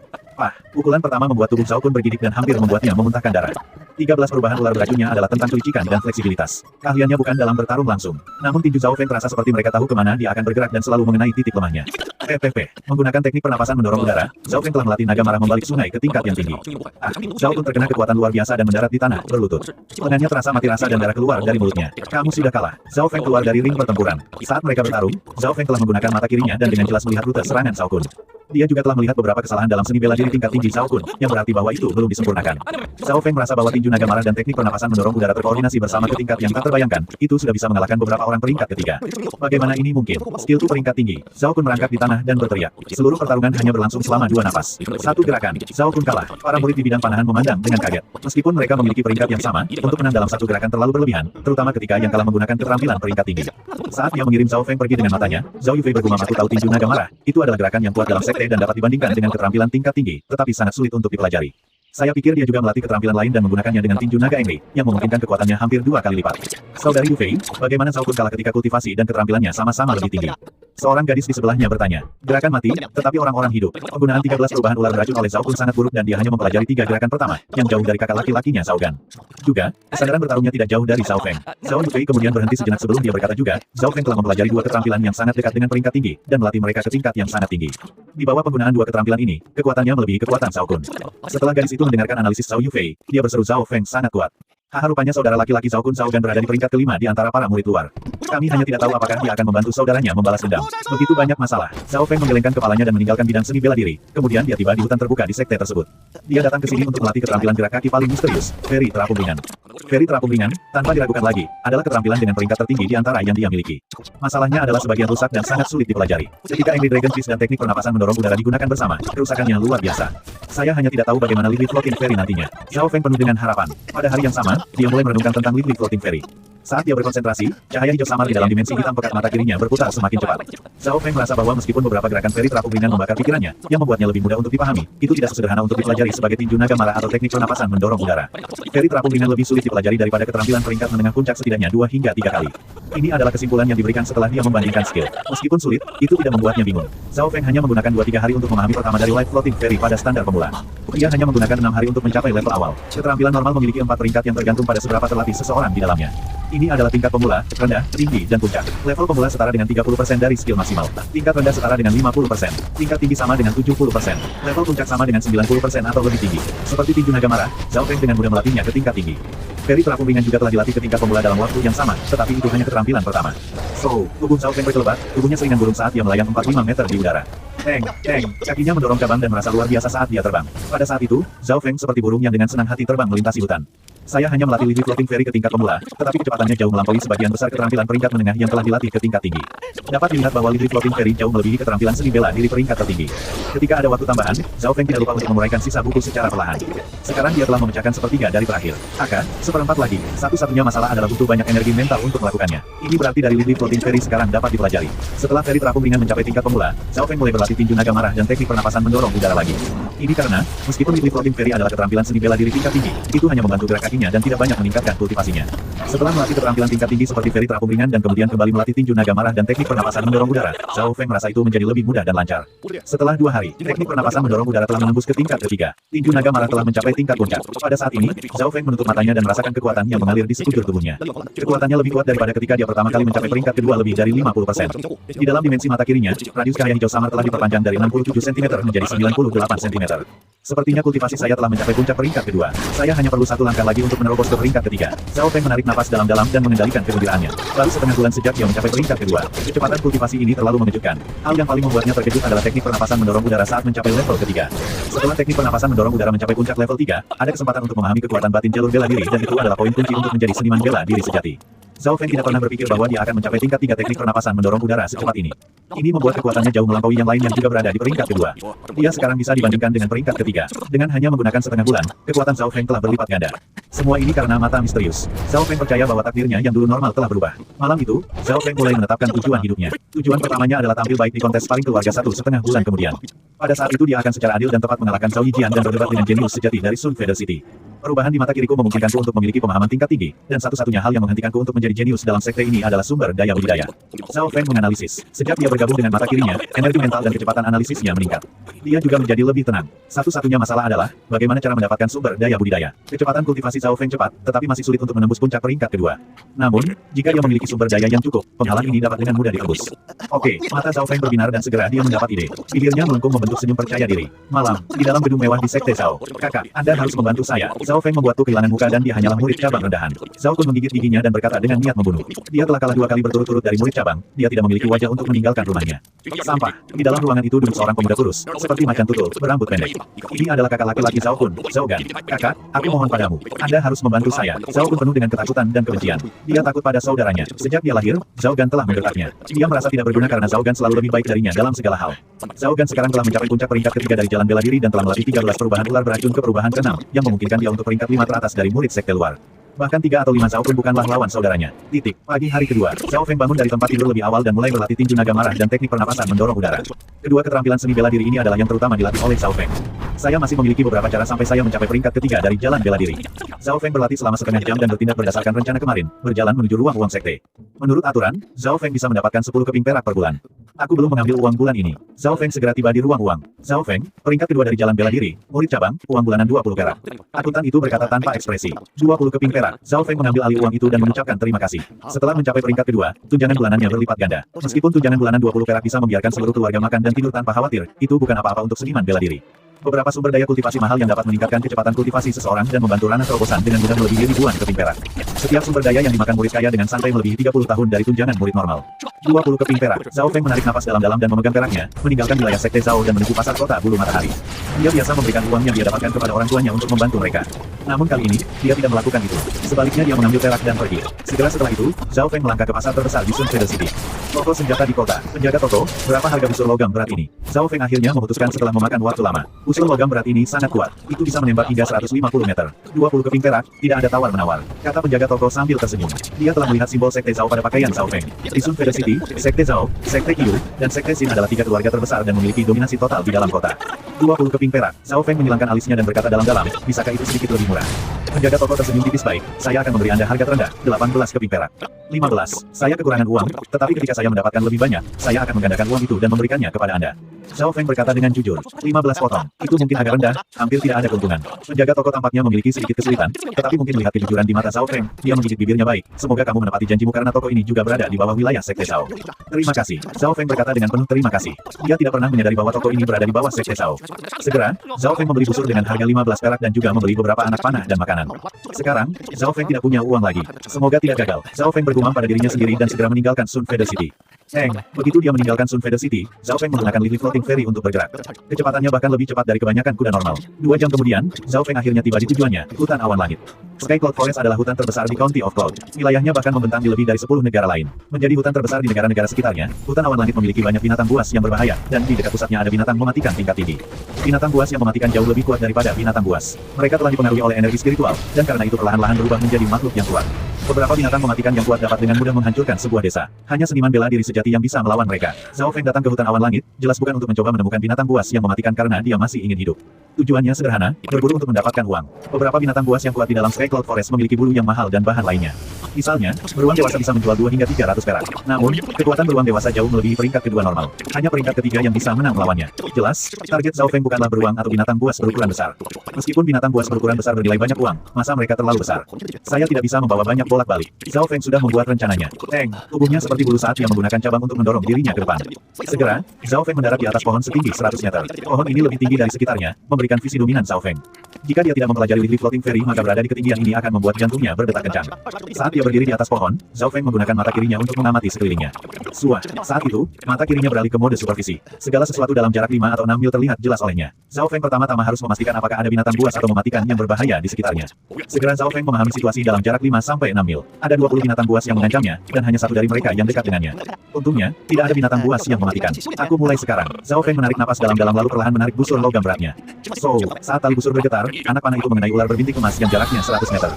Pukulan pertama membuat tubuh Zhao Kun bergidik dan hampir membuatnya memuntahkan darah. 13 perubahan ular beracunnya adalah tentang kelicikan dan fleksibilitas. Keahliannya bukan dalam bertarung langsung. Namun tinju Zhao Feng terasa seperti mereka tahu kemana dia akan bergerak dan selalu mengenai titik lemahnya. Menggunakan teknik pernapasan mendorong udara, Zhao Feng telah melatih naga marah membalik sungai ke tingkat yang tinggi. Zhao Kun terkena kekuatan luar biasa dan mendarat di tanah, berlutut. Lengannya terasa mati rasa dan darah keluar dari mulutnya. Kamu sudah kalah. Zhao Feng keluar dari ring pertempuran. Saat mereka bertarung, Zhao Feng telah menggunakan mata kirinya dan dengan jelas melihat rute serangan Zhao Kun. Dia juga telah melihat beberapa kesalahan dalam seni bela diri tingkat tinggi Zhao Kun, yang berarti bahwa itu belum disempurnakan. Zhao Feng merasa bahwa tinju naga marah dan teknik pernapasan mendorong udara terkoordinasi bersama ke tingkat yang tak terbayangkan, itu sudah bisa mengalahkan beberapa orang peringkat ketiga. Bagaimana ini mungkin? Skillku peringkat tinggi. Zhao Kun merangkak di tanah dan berteriak. Seluruh pertarungan hanya berlangsung selama 2 napas. Satu gerakan, Zhao Kun kalah. Para murid di bidang panahan memandang dengan kaget. Meskipun mereka memiliki peringkat yang sama, untuk menang dalam satu gerakan terlalu berlebihan, terutama ketika yang kalah menggunakan keterampilan peringkat tinggi. Saat dia mengirim Zhao Feng pergi dengan matanya, Zhao Yufei bergumam, aku tahu tinju naga marah. Itu adalah gerakan yang kuat dalam sekte dan dapat dibandingkan dengan keterampilan tingkat tinggi, tetapi sangat sulit untuk dipelajari. Saya pikir dia juga melatih keterampilan lain dan menggunakannya dengan tinju naga Angry, yang memungkinkan kekuatannya hampir 2 kali lipat. Saudari Yu Fei, bagaimana Zhao Kun kalah ketika kultivasi dan keterampilannya sama-sama lebih tinggi? Seorang gadis di sebelahnya bertanya. Gerakan mati, tetapi orang-orang hidup. Penggunaan 13 perubahan ular beracun oleh Zhao Kun sangat buruk dan dia hanya mempelajari 3 gerakan pertama, yang jauh dari kakak laki-lakinya Zhao Gan. Juga, kesadaran bertarungnya tidak jauh dari Zhao Feng. Zhao Yufei kemudian berhenti sejenak sebelum dia berkata juga, Zhao Feng telah mempelajari 2 keterampilan yang sangat dekat dengan peringkat tinggi, dan melatih mereka ke tingkat yang sangat tinggi. Di bawah penggunaan 2 keterampilan ini, kekuatannya melebihi kekuatan Zhao Kun. Setelah gadis itu mendengarkan analisis Zhao Yufei, dia berseru, Zhao Feng sangat kuat. Rupanya saudara laki-laki Zhao Kun Zhao Gan berada di peringkat kelima di antara para murid luar. Kami hanya tidak tahu apakah dia akan membantu saudaranya membalas dendam. Begitu banyak masalah. Zhao Feng menggelengkan kepalanya dan meninggalkan bidang seni bela diri. Kemudian dia tiba di hutan terbuka di sekte tersebut. Dia datang ke sini untuk melatih keterampilan gerak kaki paling misterius, Feri terapung ringan. Feri terapung ringan, tanpa diragukan lagi, adalah keterampilan dengan peringkat tertinggi di antara yang dia miliki. Masalahnya adalah sebagian rusak dan sangat sulit dipelajari. Ketika Angry Dragon Fist dan teknik pernapasan mendorong udara digunakan bersama, kerusakannya luar biasa. Saya hanya tidak tahu bagaimana Liquid Floating Fairy nantinya. Zhao Feng penuh dengan harapan. Pada hari yang sama, dia mulai merenungkan tentang Liquid Floating Fairy. Saat dia berkonsentrasi, cahaya hijau samar di dalam dimensi hitam pekat mata kirinya berputar semakin cepat. Zhao Feng merasa bahwa meskipun beberapa gerakan Fairy terapung ringan membakar pikirannya, yang membuatnya lebih mudah untuk dipahami, itu tidak sesederhana untuk dipelajari sebagai tinju naga marah atau teknik pernapasan mendorong udara. Fairy terapung ringan lebih sulit dipelajari daripada keterampilan peringkat menengah puncak setidaknya 2 hingga 3 kali. Ini adalah kesimpulan yang diberikan setelah dia membandingkan skill. Meskipun sulit, itu tidak membuatnya bingung. Zhao Feng hanya menggunakan 2-3 hari untuk memahami pertama dari Light Floating Fairy pada standar pemula. Dia hanya menggunakan 6 hari untuk mencapai level awal. Keterampilan normal memiliki 4 peringkat yang tergantung pada seberapa terlatih seseorang di dalamnya. Ini adalah tingkat pemula, rendah, tinggi, dan puncak. Level pemula setara dengan 30% dari skill maksimal. Tingkat rendah setara dengan 50%. Tingkat tinggi sama dengan 70%. Level puncak sama dengan 90% atau lebih tinggi. Seperti tinju naga marah, Zhao Feng dengan mudah melatihnya ke tingkat tinggi. Fairy terapung ringan juga telah dilatih ke tingkat pemula dalam waktu yang sama, tetapi itu hanya keterampilan pertama. Tubuh Zhao Feng berkelebat, tubuhnya seringan burung saat dia melayang 45 meter di udara. Kakinya mendorong cabang dan merasa luar biasa saat dia terbang. Pada saat itu, Zhao Feng seperti burung yang dengan senang hati terbang melintasi hutan. Saya hanya melatih Lily Floating Fairy ke tingkat pemula, tetapi kecepatannya jauh melampaui sebagian besar keterampilan peringkat menengah yang telah dilatih ke tingkat tinggi. Dapat dilihat bahwa Lily Floating Fairy jauh melebihi keterampilan seni bela diri peringkat tertinggi. Ketika ada waktu tambahan, Zhao Feng tidak lupa untuk menguraikan sisa buku secara perlahan. Sekarang dia telah memecahkan sepertiga dari terakhir. Seperempat lagi. Satu-satunya masalah adalah butuh banyak energi mental untuk melakukannya. Ini berarti dari Lily Floating Fairy sekarang dapat dipelajari. Setelah Fairy terapung ringan mencapai tingkat pemula, Zhao Feng mulai berlatih tinju naga marah dan teknik pernapasan mendorong udara lagi. Ini karena, meskipun Lily Floating Fairy adalah keterampilan seni bela diri tingkat tinggi, itu hanya membantu gerak kakinya dan tidak banyak meningkatkan kultivasinya. Setelah melatih keterampilan tingkat tinggi seperti Fairy terapung ringan dan kemudian kembali melatih tinju naga marah dan teknik pernapasan mendorong udara, Zhao Feng merasa itu menjadi lebih mudah dan lancar. Setelah 2 hari, teknik pernapasan mendorong udara telah menembus ke tingkat ketiga. Tinju naga marah telah mencapai tingkat puncak. Pada saat ini, Zhao Feng menutup matanya dan merasakan kekuatan yang mengalir di sekujur tubuhnya. Kekuatannya lebih kuat daripada ketika dia pertama kali mencapai peringkat kedua lebih dari 50%. Di dalam dimensi mata kirinya, radius cahaya hijau samar telah diperpanjang dari 67 cm menjadi 98 cm. Sepertinya kultivasi saya telah mencapai puncak peringkat kedua. Saya hanya perlu satu langkah lagi untuk menerobos ke peringkat ketiga. Zhao Feng menarik napas dalam-dalam dan mengendalikan kegembiraannya. Baru setengah bulan sejak dia mencapai peringkat kedua. Kecepatan kultivasi ini terlalu mengejutkan. Hal yang paling membuatnya terkejut adalah teknik pernapasan mendorong udara saat mencapai level ketiga. Setelah teknik pernapasan mendorong udara mencapai puncak level 3, ada kesempatan untuk memahami kekuatan batin jalur bela diri dan itu adalah poin kunci untuk menjadi seniman bela diri sejati. Zhao Feng tidak pernah berpikir bahwa dia akan mencapai tingkat 3 teknik pernapasan mendorong udara secepat ini. Ini membuat kekuatannya jauh melampaui yang lain yang juga berada di peringkat kedua. Dia sekarang bisa dibandingkan dengan peringkat ketiga. Dengan hanya menggunakan setengah bulan, kekuatan Zhao Feng telah berlipat ganda. Semua ini karena mata misterius. Zhao Feng percaya bahwa takdirnya yang dulu normal telah berubah. Malam itu, Zhao Feng mulai menetapkan tujuan hidupnya. Tujuan pertamanya adalah tampil baik di kontes paling keluarga 1,5 bulan kemudian. Pada saat itu dia akan secara adil dan tepat mengalahkan Zhao Yijian dan berdebat dengan jenius sejati dari Sun Feather City. Perubahan di mata kiriku memungkinkanku untuk memiliki pemahaman tingkat tinggi, dan satu-satunya hal yang menghentikanku untuk menjadi jenius dalam sekte ini adalah sumber daya budidaya. Zhao Feng menganalisis. Sejak dia bergabung dengan mata kirinya, energi mental dan kecepatan analisisnya meningkat. Dia juga menjadi lebih tenang. Satu-satunya masalah adalah, bagaimana cara mendapatkan sumber daya budidaya. Kecepatan kultivasi Zhao Feng cepat, tetapi masih sulit untuk menembus puncak peringkat kedua. Namun, jika dia memiliki sumber daya yang cukup, penghalang ini dapat dengan mudah ditembus. Oke, mata Zhao Feng berbinar dan segera dia mendapat ide. Bibirnya melengkung membentuk senyum percaya diri. Malam, di dalam gedung mewah di sekte Zhao. Kakak, Anda harus membantu saya. Zhao Feng membuatku kehilangan muka dan dia hanyalah murid cabang rendahan. Zhao Kun menggigit giginya dan berkata dengan niat membunuh. Dia telah kalah 2 kali berturut-turut dari murid cabang. Dia tidak memiliki wajah untuk meninggalkan rumahnya. Sampah. Di dalam ruangan itu duduk seorang pemuda kurus, seperti macan tutul, berambut pendek. Ini adalah kakak laki-laki Zhao Kun, Zhao Gan. Kakak, aku mohon padamu. Anda harus membantu saya. Zhao Kun penuh dengan ketakutan dan kebencian. Dia takut pada saudaranya. Sejak dia lahir, Zhao Gan telah menggertaknya. Dia merasa tidak berguna karena Zhao Gan selalu lebih baik darinya dalam segala hal. Zhao Gan sekarang telah mencapai puncak peringkat ketiga dari jalan bela diri dan telah melatih 13 perubahan ular beracun ke perubahan ke-6, yang memungkinkan dia untuk peringkat 5 teratas dari murid sekte luar. Bahkan 3 atau 5 Zhao Kun bukanlah lawan saudaranya. Pagi hari kedua, Zhao Feng bangun dari tempat tidur lebih awal dan mulai berlatih tinju naga marah dan teknik pernapasan mendorong udara. Kedua keterampilan seni bela diri ini adalah yang terutama dilatih oleh Zhao Feng. Saya masih memiliki beberapa cara sampai saya mencapai peringkat ketiga dari jalan bela diri. Zhao Feng berlatih selama setengah jam dan bertindak berdasarkan rencana kemarin, berjalan menuju ruang uang sekte. Menurut aturan, Zhao Feng bisa mendapatkan 10 keping perak per bulan. Aku belum mengambil uang bulan ini. Zhao Feng segera tiba di ruang uang. Zhao Feng, peringkat kedua dari jalan bela diri, murid cabang, uang bulanan 20 perak. Akuntan itu berkata tanpa ekspresi. 20 keping perak. Zhao Feng mengambil alih uang itu dan mengucapkan terima kasih. Setelah mencapai peringkat kedua, tunjangan bulanannya berlipat ganda. Meskipun tunjangan bulanan 20 perak bisa membiarkan seluruh keluarga makan dan tidur tanpa khawatir, itu bukan apa-apa untuk seniman bela diri. Beberapa sumber daya kultivasi mahal yang dapat meningkatkan kecepatan kultivasi seseorang dan membantu ranah terobosan dengan mudah melebihi ribuan keping perak. Setiap sumber daya yang dimakan murid kaya dengan santai melebihi 30 tahun dari tunjangan murid normal. 20 keping perak. Zhao Feng menarik napas dalam-dalam dan memegang peraknya, meninggalkan wilayah sekte Zhao dan menuju pasar kota bulu matahari. Dia biasa memberikan uang yang dia dapatkan kepada orang tuanya untuk membantu mereka. Namun kali ini, dia tidak melakukan itu. Sebaliknya dia mengambil perak dan pergi. Segera setelah itu, Zhao Feng melangkah ke pasar terbesar di Sun Feather City. Toko senjata di kota. Penjaga toko, berapa harga busur logam berat ini? Zhao Feng akhirnya memutuskan setelah memakan waktu lama. Busur logam berat ini sangat kuat. Itu bisa menembak hingga 150 meter. 20 keping perak, tidak ada tawar-menawar. Kata penjaga toko sambil tersenyum. Dia telah melihat simbol sekte Zhao pada pakaian Zhao Feng. Di Sun Feather City, sekte Zhao, sekte Qiu, dan sekte Xin adalah 3 keluarga terbesar dan memiliki dominasi total di dalam kota. 20 keping perak. Zhao Feng menyilangkan alisnya dan berkata dalam-dalam, bisakah itu sedikit lebih murah? Penjaga toko tersenyum tipis baik. Saya akan memberi Anda harga terendah, 18 keping perak. 15. Saya kekurangan uang, tetapi ketika saya mendapatkan lebih banyak, saya akan menggandakan uang itu dan memberikannya kepada Anda. Zhao Feng berkata dengan jujur. 15 potong. Itu mungkin agak rendah, hampir tidak ada keuntungan. Penjaga toko tampaknya memiliki sedikit kesulitan, tetapi mungkin melihat kejujuran di mata Zhao Feng, dia menggigit bibirnya baik. Semoga kamu menepati janjimu karena toko ini juga berada di bawah wilayah sekte Zhao. Terima kasih. Zhao Feng berkata dengan penuh terima kasih. Dia tidak pernah menyadari bahwa toko ini berada di bawah sekte Zhao. Segera, Zhao Feng membeli busur dengan harga 15 perak dan juga membeli beberapa anak panah dan makanan. Sekarang, Zhao Feng tidak punya uang lagi. Semoga tidak gagal. Zhao Feng bergumam pada dirinya sendiri dan segera meninggalkan Sun Feather City. Begitu dia meninggalkan Sun Feather City, Zhao Feng menggunakan Lily Floating Ferry untuk bergerak. Kecepatannya bahkan lebih cepat dari kebanyakan kuda normal. 2 jam kemudian, Zhao Feng akhirnya tiba di tujuannya, hutan awan langit. Sky Cloud Forest adalah hutan terbesar di County of Cloud. Wilayahnya bahkan membentang di lebih dari 10 negara lain. Menjadi hutan terbesar di negara-negara sekitarnya, hutan awan langit memiliki banyak binatang buas yang berbahaya, dan di dekat pusatnya ada binatang mematikan tingkat tinggi. Binatang buas yang mematikan jauh lebih kuat daripada binatang buas. Mereka telah dipengaruhi oleh energi spiritual, dan karena itu perlahan-lahan berubah menjadi makhluk yang kuat. Beberapa binatang mematikan yang kuat dapat dengan mudah menghancurkan sebuah desa. Hanya seniman bela diri sejati yang bisa melawan mereka. Zhao Feng datang ke hutan awan langit, jelas bukan untuk mencoba menemukan binatang buas yang mematikan karena dia masih ingin hidup. Tujuannya sederhana, berburu untuk mendapatkan uang. Beberapa binatang buas yang kuat di dalam Sky Cloud Forest memiliki bulu yang mahal dan bahan lainnya. Misalnya, beruang dewasa bisa menjual 2 hingga 300 perak. Namun, kekuatan beruang dewasa jauh melebihi peringkat kedua normal. Hanya peringkat ketiga yang bisa menang melawannya. Jelas, target Zhao Feng bukanlah beruang atau binatang buas berukuran besar. Meskipun binatang buas berukuran besar bernilai banyak uang, masa mereka terlalu besar? Saya tidak bisa membawa banyak bolak-balik. Zhao Feng sudah membuat rencananya. Tubuhnya seperti bulu saat dia menggunakan cabang untuk mendorong dirinya ke depan. Segera, Zhao Feng mendarat di atas pohon setinggi 100 meter. Pohon ini lebih tinggi dari sekitarnya, memberikan visi dominan Zhao Feng. Jika dia tidak mempelajari Lily Floating Ferry, maka berada di ketinggian ini akan membuat jantungnya berdetak kencang. Saat dia berdiri di atas pohon, Zhao Feng menggunakan mata kirinya untuk mengamati sekelilingnya. Saat itu, mata kirinya beralih ke mode supervisi. Segala sesuatu dalam jarak 5 atau 6 mil terlihat jelas olehnya. Zhao Feng pertama-tama harus memastikan apakah ada binatang buas atau mematikan yang berbahaya di sekitarnya. Segera Zhao Feng memahami situasi dalam jarak 5 sampai 6 mil. Ada 20 binatang buas yang mengancamnya, dan hanya satu dari mereka yang dekat dengannya. Untungnya, tidak ada binatang buas yang mematikan. Aku mulai sekarang. Zhao Feng menarik napas dalam-dalam lalu perlahan menarik busur logam beratnya. Saat tali busur bergetar, anak panah itu mengenai ular berbintik emas yang jaraknya 100 meter.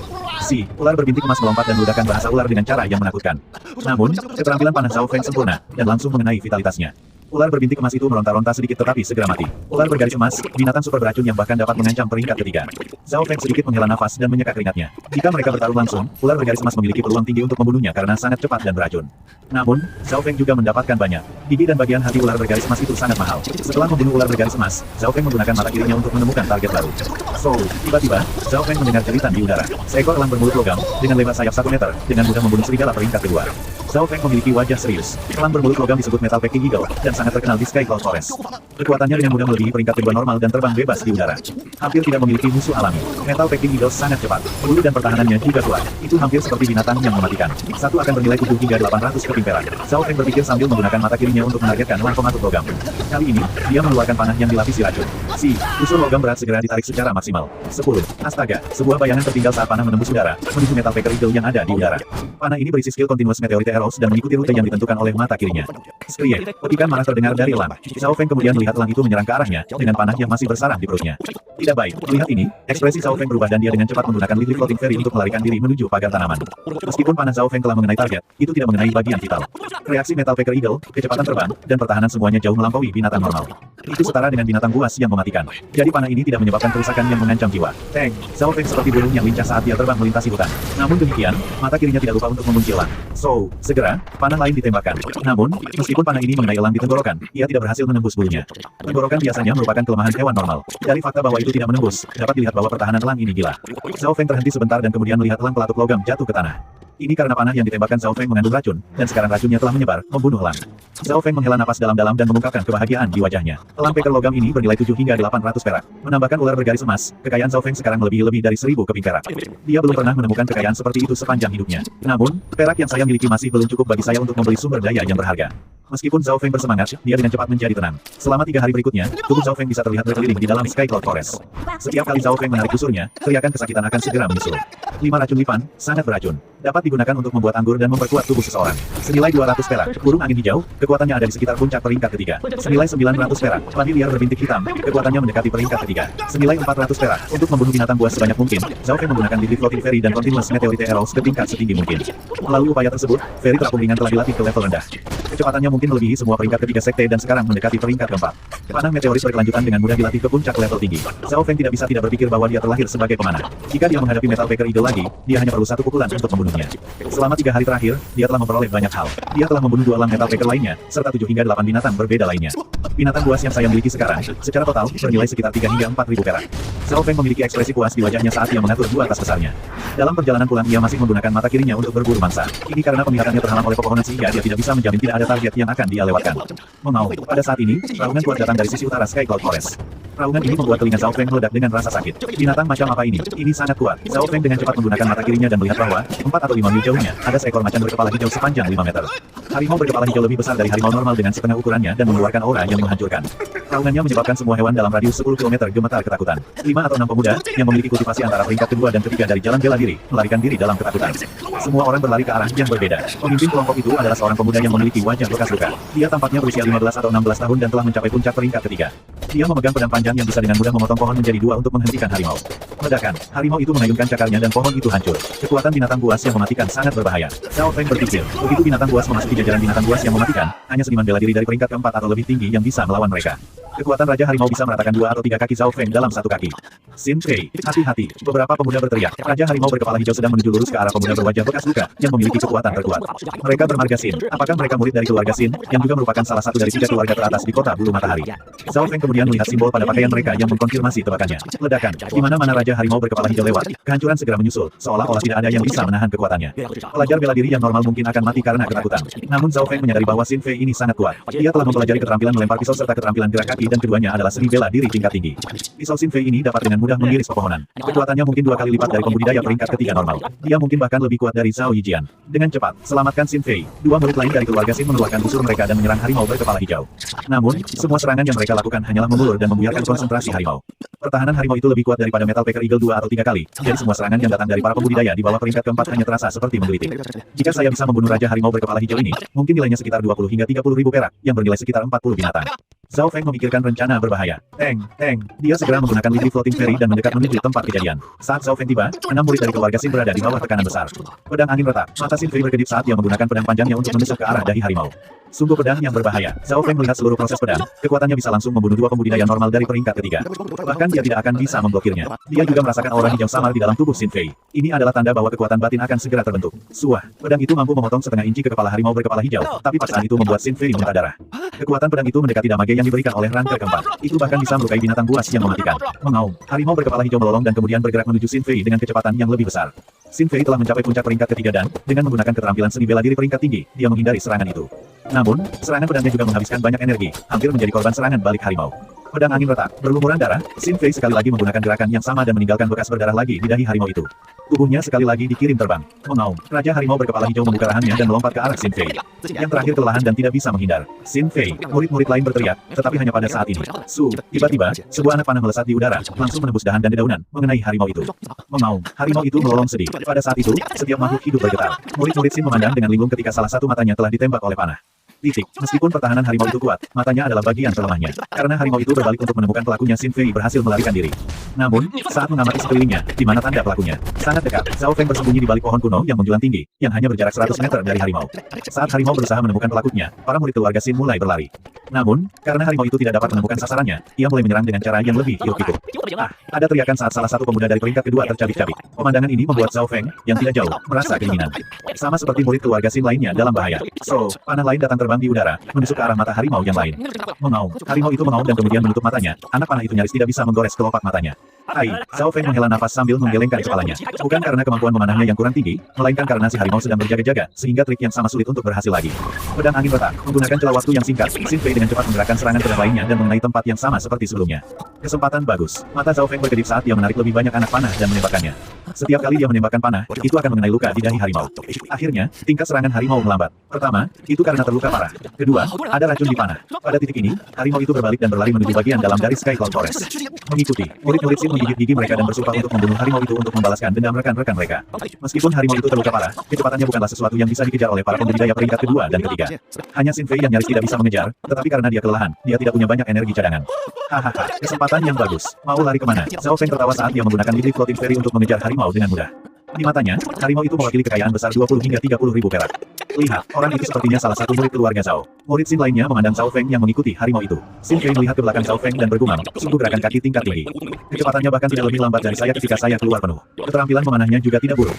Ular berbintik emas melompat dan meledakkan bahasa ular dengan cara yang menakutkan. Namun, keterampilan panah Zhao Feng sempurna, dan langsung mengenai vitalitasnya. Ular berbintik emas itu meronta-ronta sedikit tetapi segera mati. Ular bergaris emas, binatang super beracun yang bahkan dapat mengancam peringkat ketiga. Zhao Feng sedikit menghela nafas dan menyeka keringatnya. Jika mereka bertarung langsung, ular bergaris emas memiliki peluang tinggi untuk membunuhnya karena sangat cepat dan beracun. Namun, Zhao Feng juga mendapatkan banyak. Gigi dan bagian hati ular bergaris emas itu sangat mahal. Setelah membunuh ular bergaris emas, Zhao Feng menggunakan mata kirinya untuk menemukan target baru. Tiba-tiba, Zhao Feng mendengar jeritan di udara. Seekor elang bermulut logam, dengan lebar sayap 1 meter, dengan mudah membunuh serigala peringkat kedua. Zhao Feng memiliki wajah serius. Elang bermulut logam disebut Metal Pecking Eagle, dan sangat terkenal di Sky Cloud Forest. Kekuatannya dengan mudah melebihi peringkat kedua normal dan terbang bebas di udara. Hampir tidak memiliki musuh alami. Metal Pecking Eagle sangat cepat. Bulu dan pertahanannya juga kuat. Itu hampir seperti binatang yang mematikan. Satu akan bernilai 7 hingga 800 keping perak. Zhao Feng berpikir sambil menggunakan mata kirinya untuk menargetkan elang pematuk logam. Kali ini, dia mengeluarkan panah yang dilapisi racun. Busur logam berat segera ditarik secara maksimal. 10. Astaga, sebuah bayangan tertinggal saat panah menembus udara, menuju Metal Pecker Eagle yang ada di udara. Panah ini berisi skill Continuous Meteorite Arrows dan mengikuti rute yang ditentukan oleh mata kirinya. Skriek, petikan marah terdengar dari elang. Zhao Feng kemudian melihat elang itu menyerang ke arahnya, dengan panah yang masih bersarang di perutnya. Tidak baik, melihat ini, ekspresi Zhao Feng berubah dan dia dengan cepat menggunakan Lily Floating Ferry untuk melarikan diri menuju pagar tanaman. Meskipun panah Zhao Feng telah mengenai target, itu tidak mengenai bagian vital. Reaksi Metal Pecker Eagle, kecepatan terbang, dan pertahanan semuanya jauh melampaui binatang normal. Itu setara dengan binatang buas yang mematikan. Jadi panah ini tidak menyebabkan kerusakan yang mengancam jiwa. Zhao Feng seperti burung yang lincah saat dia terbang melintasi hutan. Namun demikian, mata kirinya tidak lupa untuk mengunci elang. Segera, panah lain ditembakkan. Namun, meskipun panah ini mengenai elang di tenggorokan, ia tidak berhasil menembus bulunya. Tenggorokan biasanya merupakan kelemahan hewan normal. Dari fakta bahwa itu tidak menembus, dapat dilihat bahwa pertahanan elang ini gila. Zhao Feng terhenti sebentar dan kemudian melihat elang pelatuk logam jatuh ke tanah. Ini karena panah yang ditembakkan Zhao Feng mengandung racun, dan sekarang racunnya telah menyebar, membunuh elang. Zhao Feng menghela napas dalam-dalam dan mengungkapkan kebahagiaan di wajahnya. Elang peker logam ini bernilai 7 hingga 800 perak. Menambahkan ular bergaris emas, kekayaan Zhao Feng sekarang lebih dari 1000 keping perak. Dia belum pernah menemukan kekayaan seperti itu sepanjang hidupnya. Namun, perak yang saya miliki masih belum cukup bagi saya untuk membeli sumber daya yang berharga. Meskipun Zhao Feng bersemangat, dia dengan cepat menjadi tenang. Selama 3 hari berikutnya, tubuh Zhao Feng bisa terlihat berkeliling di dalam Sky Cloud Forest. Setiap kali Zhao Feng menarik busurnya, teriakan kesakitan akan segera menyusul. 5 racun Lipan, sangat beracun. Dapat digunakan untuk membuat anggur dan memperkuat tubuh seseorang. Senilai 200 perak. Burung angin hijau, kekuatannya ada di sekitar puncak peringkat ketiga. Senilai 900 perak. Babi liar berbintik hitam, kekuatannya mendekati peringkat ketiga. Senilai 400 perak. Untuk membunuh binatang buas sebanyak mungkin, Zhao Feng menggunakan Lily Floating Ferry dan Continuous Meteorite Arrows ke tingkat setinggi mungkin. Melalui upaya tersebut, Ferry terapung ringan telah dilatih ke level rendah. Kecepatannya mungkin melebihi semua peringkat ketiga sekte dan sekarang mendekati peringkat keempat. Panah meteorit berkelanjutan dengan mudah dilatih ke puncak level tinggi. Zhao Feng tidak berpikir bahwa dia terlahir sebagai pemanah. Jika dia menghadapi Metal Pecker Eagle lagi, dia hanya perlu satu pukulan untuk membunuhnya. Selama 3 hari terakhir, dia telah memperoleh banyak hal. Dia telah membunuh 2 elang Metal Pecker lainnya, serta 7 hingga 8 binatang berbeda lainnya. Binatang buas yang saya miliki sekarang, secara total, bernilai sekitar 3 hingga 4.000 perak. Zhao Feng memiliki ekspresi puas di wajahnya saat dia mengatur 2 tas besarnya. Dalam perjalanan pulang ia masih menggunakan mata kirinya untuk berburu mangsa. Ini karena penglihatannya terhalang oleh pepohonan sehingga dia tidak bisa menjamin tidak ada target yang akan dia lewatkan. Pada saat ini, raungan kuat datang dari sisi utara Sky Cloud Forest. Raungan ini membuat telinga Zhao Feng meledak dengan rasa sakit. Binatang macam apa ini? Ini sangat kuat. Zhao Feng dengan cepat menggunakan mata kirinya dan melihat bahwa 4 atau 5 mil jauhnya ada seekor macan berkepala hijau sepanjang 5 meter. Harimau berkepala hijau lebih besar dari harimau normal dengan setengah ukurannya dan mengeluarkan aura yang menghancurkan. Raungannya menyebabkan semua hewan dalam radius 10 km gemetar ketakutan. 5 atau 6 pemuda yang memiliki kultivasi antara peringkat kedua dan ketiga dari jalan bela diri melarikan diri dalam ketakutan. Semua orang berlari ke arah yang berbeda. Pemimpin kelompok itu adalah seorang pemuda yang memiliki wajah bekas luka. Dia tampaknya berusia 15 atau 16 tahun dan telah mencapai puncak peringkat ketiga. Dia memegang pedang panjang yang bisa dengan mudah memotong pohon menjadi 2 untuk menghentikan harimau. Ledakan. Harimau itu mengayunkan cakarnya dan pohon itu hancur. Kekuatan binatang buas yang mematikan sangat berbahaya. Zhao Feng berpikir, begitu binatang buas memasuki jajaran binatang buas yang mematikan, hanya seniman bela diri dari peringkat keempat atau lebih tinggi yang bisa melawan mereka. Kekuatan Raja Harimau bisa meratakan 2 atau 3 kaki Zhao Feng dalam satu kaki. Xin Fei, hati-hati. Beberapa pemuda berteriak. Raja Harimau berkepala hijau sedang menuju lurus ke arah pemuda berwajah bekas luka yang memiliki kekuatan terkuat. Mereka bermarga Xin. Apakah mereka murid dari keluarga Xin, yang juga merupakan salah satu dari 3 keluarga teratas di kota Bulu Matahari? Zhao Feng kemudian melihat simbol pada pakaian mereka yang mengkonfirmasi tebakannya. Ledakan. Di mana-mana Raja Harimau berkepala hijau lewat, kehancuran segera menyusul, seolah-olah tidak ada yang bisa menahan kekuatannya. Pelajar bela diri yang normal mungkin akan mati karena ketakutan. Namun Zhao Feng menyadari bahwa Xin Fei ini sangat kuat. Dia telah mempelajari keterampilan melempar pisau serta keterampilan gerak kaki dan keduanya adalah seni bela diri tingkat tinggi. Pisau Xin Fei ini dapat dengan mudah mengiris pepohonan. Kekuatannya mungkin 2 kali lipat dari pembudidaya peringkat ketiga normal. Dia mungkin bahkan lebih kuat dari Zhao Yijian. Dengan cepat, selamatkan Xin Fei. 2 murid lain dari keluarga Xin mengeluarkan busur mereka dan menyerang harimau berkepala hijau. Namun, semua serangan yang mereka lakukan hanyalah memulur dan membiarkan konsentrasi harimau. Pertahanan harimau itu lebih kuat daripada Metal Pecker Eagle 2 atau 3 kali. Jadi semua serangan yang datang dari para pembudidaya di bawah peringkat keempat hanya terasa seperti menggelitik. Jika saya bisa membunuh Raja Harimau berkepala hijau ini, mungkin nilainya sekitar 20 hingga 30 ribu perak, yang bernilai sekitar 40 binatang. Zhao Feng memikirkan rencana berbahaya. Dia segera menggunakan Lily Floating Fairy dan mendekat menuju tempat kejadian. Saat Zhao Feng tiba, 6 murid dari keluarga Xin berada di bawah tekanan besar. Pedang angin retak. Mata Xin Fei berkedip saat dia menggunakan pedang panjangnya untuk menusuk ke arah dahi harimau. Sungguh pedang yang berbahaya. Zhao Feng melihat seluruh proses pedang. Kekuatannya bisa langsung membunuh 2 pembudidaya normal dari peringkat ketiga. Bahkan dia tidak akan bisa memblokirnya. Dia juga merasakan aura hijau samar di dalam tubuh Xin Fei. Ini adalah tanda bahwa kekuatan batin akan segera terbentuk. Suah. Pedang itu mampu memotong setengah inci ke kepala harimau berkepala hijau, tapi paksaan itu membuat Xin Fei muntah darah. Kekuatan pedang itu mendekati damage yang diberikan oleh rantai keempat. Itu bahkan bisa melukai binatang buas yang mematikan. Mengaum. Harimau berkepala hijau melolong dan kemudian bergerak menuju Xin Fei dengan kecepatan yang lebih besar. Xin Fei telah mencapai puncak peringkat ketiga dan, dengan menggunakan keterampilan seni bela diri peringkat tinggi, dia menghindari serangan itu. Namun, serangan pedangnya juga menghabiskan banyak energi, hampir menjadi korban serangan balik harimau. Pedang angin retak, berlumuran darah, Xin Fei sekali lagi menggunakan gerakan yang sama dan meninggalkan bekas berdarah lagi di dahi harimau itu. Tubuhnya sekali lagi dikirim terbang. Mengaum. Raja Harimau berkepala hijau membuka rahangnya dan melompat ke arah Xin Fei. Yang terakhir kelelahan dan tidak bisa menghindar. Xin Fei. Murid-murid lain berteriak, tetapi hanya pada saat ini. Tiba-tiba, sebuah anak panah melesat di udara, langsung menembus dahan dan dedaunan, mengenai harimau itu. Mengaum. Harimau itu melolong sedih. Pada saat itu, setiap makhluk hidup bergetar. Murid-murid Xin memandang dengan linglung ketika salah satu matanya telah ditembak oleh panah. Meskipun pertahanan harimau itu kuat, matanya adalah bagian terlemahnya. Karena harimau itu berbalik untuk menemukan pelakunya, Xin Fei berhasil melarikan diri. Namun, saat mengamati sekelilingnya, di mana tanda pelakunya, sangat dekat, Zhao Feng bersembunyi di balik pohon kuno yang menjulang tinggi, yang hanya berjarak 100 meter dari harimau. Saat harimau berusaha menemukan pelakunya, para murid keluarga Xin mulai berlari. Namun, karena harimau itu tidak dapat menemukan sasarannya, ia mulai menyerang dengan cara yang lebih hiruk-pikuk. Ada teriakan saat salah satu pemuda dari peringkat kedua tercabik-cabik. Pemandangan ini membuat Zhao Feng, yang tidak jauh, merasa keinginan. Sama seperti murid keluarga Xin lainnya dalam bahaya. Panah lain datang terbang di udara, menusuk ke arah mata harimau yang lain. Mengaum. Harimau itu mengaum dan kemudian menutup matanya. Anak panah itu nyaris tidak bisa menggores kelopak matanya. Zhao Feng menghela nafas sambil menggelengkan kepalanya. Bukan karena kemampuan memanahnya yang kurang tinggi, melainkan karena si harimau sedang berjaga-jaga, sehingga trik yang sama sulit untuk berhasil lagi. Pedang angin retak. Menggunakan celah waktu yang singkat, Xin Fei dengan cepat menggerakkan serangan pedang lainnya dan mengenai tempat yang sama seperti sebelumnya. Kesempatan bagus. Mata Zhao Feng berkedip saat dia menarik lebih banyak anak panah dan menembakkannya. Setiap kali dia menembakkan panah, itu akan mengenai luka di dahi harimau. Akhirnya, tingkat serangan harimau melambat. Pertama, itu karena terluka parah. Kedua, ada racun di panah. Pada titik ini, harimau itu berbalik dan berlari menuju bagian dalam dari Sky Cloud Forest. Mengikuti, murid-murid Xin menggigit gigi mereka dan bersumpah untuk membunuh harimau itu untuk membalaskan dendam rekan-rekan mereka. Meskipun harimau itu terluka parah, kecepatannya bukanlah sesuatu yang bisa dikejar oleh para pembudidaya peringkat kedua dan ketiga. Hanya Xin Fei yang nyaris tidak bisa mengejar, tetapi karena dia kelelahan, dia tidak punya banyak energi cadangan. Hahaha, kesempatan yang bagus. Mau lari kemana? Zhao Feng tertawa saat dia menggunakan Lily Floating Fairy untuk mengejar harimau dengan mudah. Di matanya, harimau itu mewakili kekayaan besar 20 hingga 30 ribu perak. Lihat, orang itu sepertinya salah satu murid keluarga Zhao. Murid Xin lainnya memandang Zhao Feng yang mengikuti harimau itu. Xin Fei melihat ke belakang Zhao Feng dan bergumam, sungguh gerakan kaki tingkat tinggi. Kecepatannya bahkan tidak lebih lambat dari saya ketika saya keluar penuh. Keterampilan memanahnya juga tidak buruk.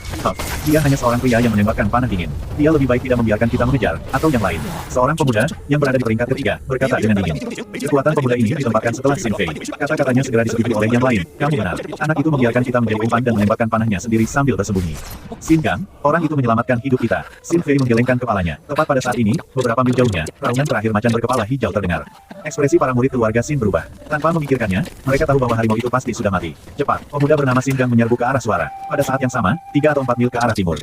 Dia hanya seorang pria yang menembakkan panah dingin. Dia lebih baik tidak membiarkan kita mengejar, atau yang lain. Seorang pemuda, yang berada di peringkat ketiga, berkata dengan dingin. Kekuatan pemuda ini ditempatkan setelah Xin Fei. Kata-katanya segera disetujui oleh yang lain. Kamu benar. Anak itu membiarkan kita menjadi umpan dan menembakkan panahnya sendiri sambil bersembunyi. Xin Gang, orang itu menyelamatkan hidup kita. Xin Fei menggelengkan menggelengkan kepalanya. Tepat pada saat ini, beberapa mil jauhnya, raungan terakhir macan berkepala hijau terdengar. Ekspresi para murid keluarga Sin berubah. Tanpa memikirkannya, mereka tahu bahwa harimau itu pasti sudah mati. Cepat, pemuda bernama Sin Gang menyerbu ke arah suara. Pada saat yang sama, 3 atau 4 mil ke arah timur.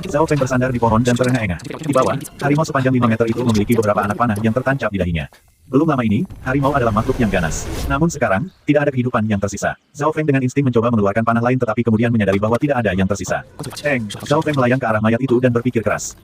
Zhao Feng bersandar di pohon dan terengah-engah. Di bawah, harimau sepanjang 5 meter itu memiliki beberapa anak panah yang tertancap di dahinya. Belum lama ini, harimau adalah makhluk yang ganas. Namun sekarang, tidak ada kehidupan yang tersisa. Zhao Feng dengan insting mencoba mengeluarkan panah lain tetapi kemudian menyadari bahwa tidak ada yang tersisa. Zhao Feng melayang ke arah mayat itu dan berpikir keras.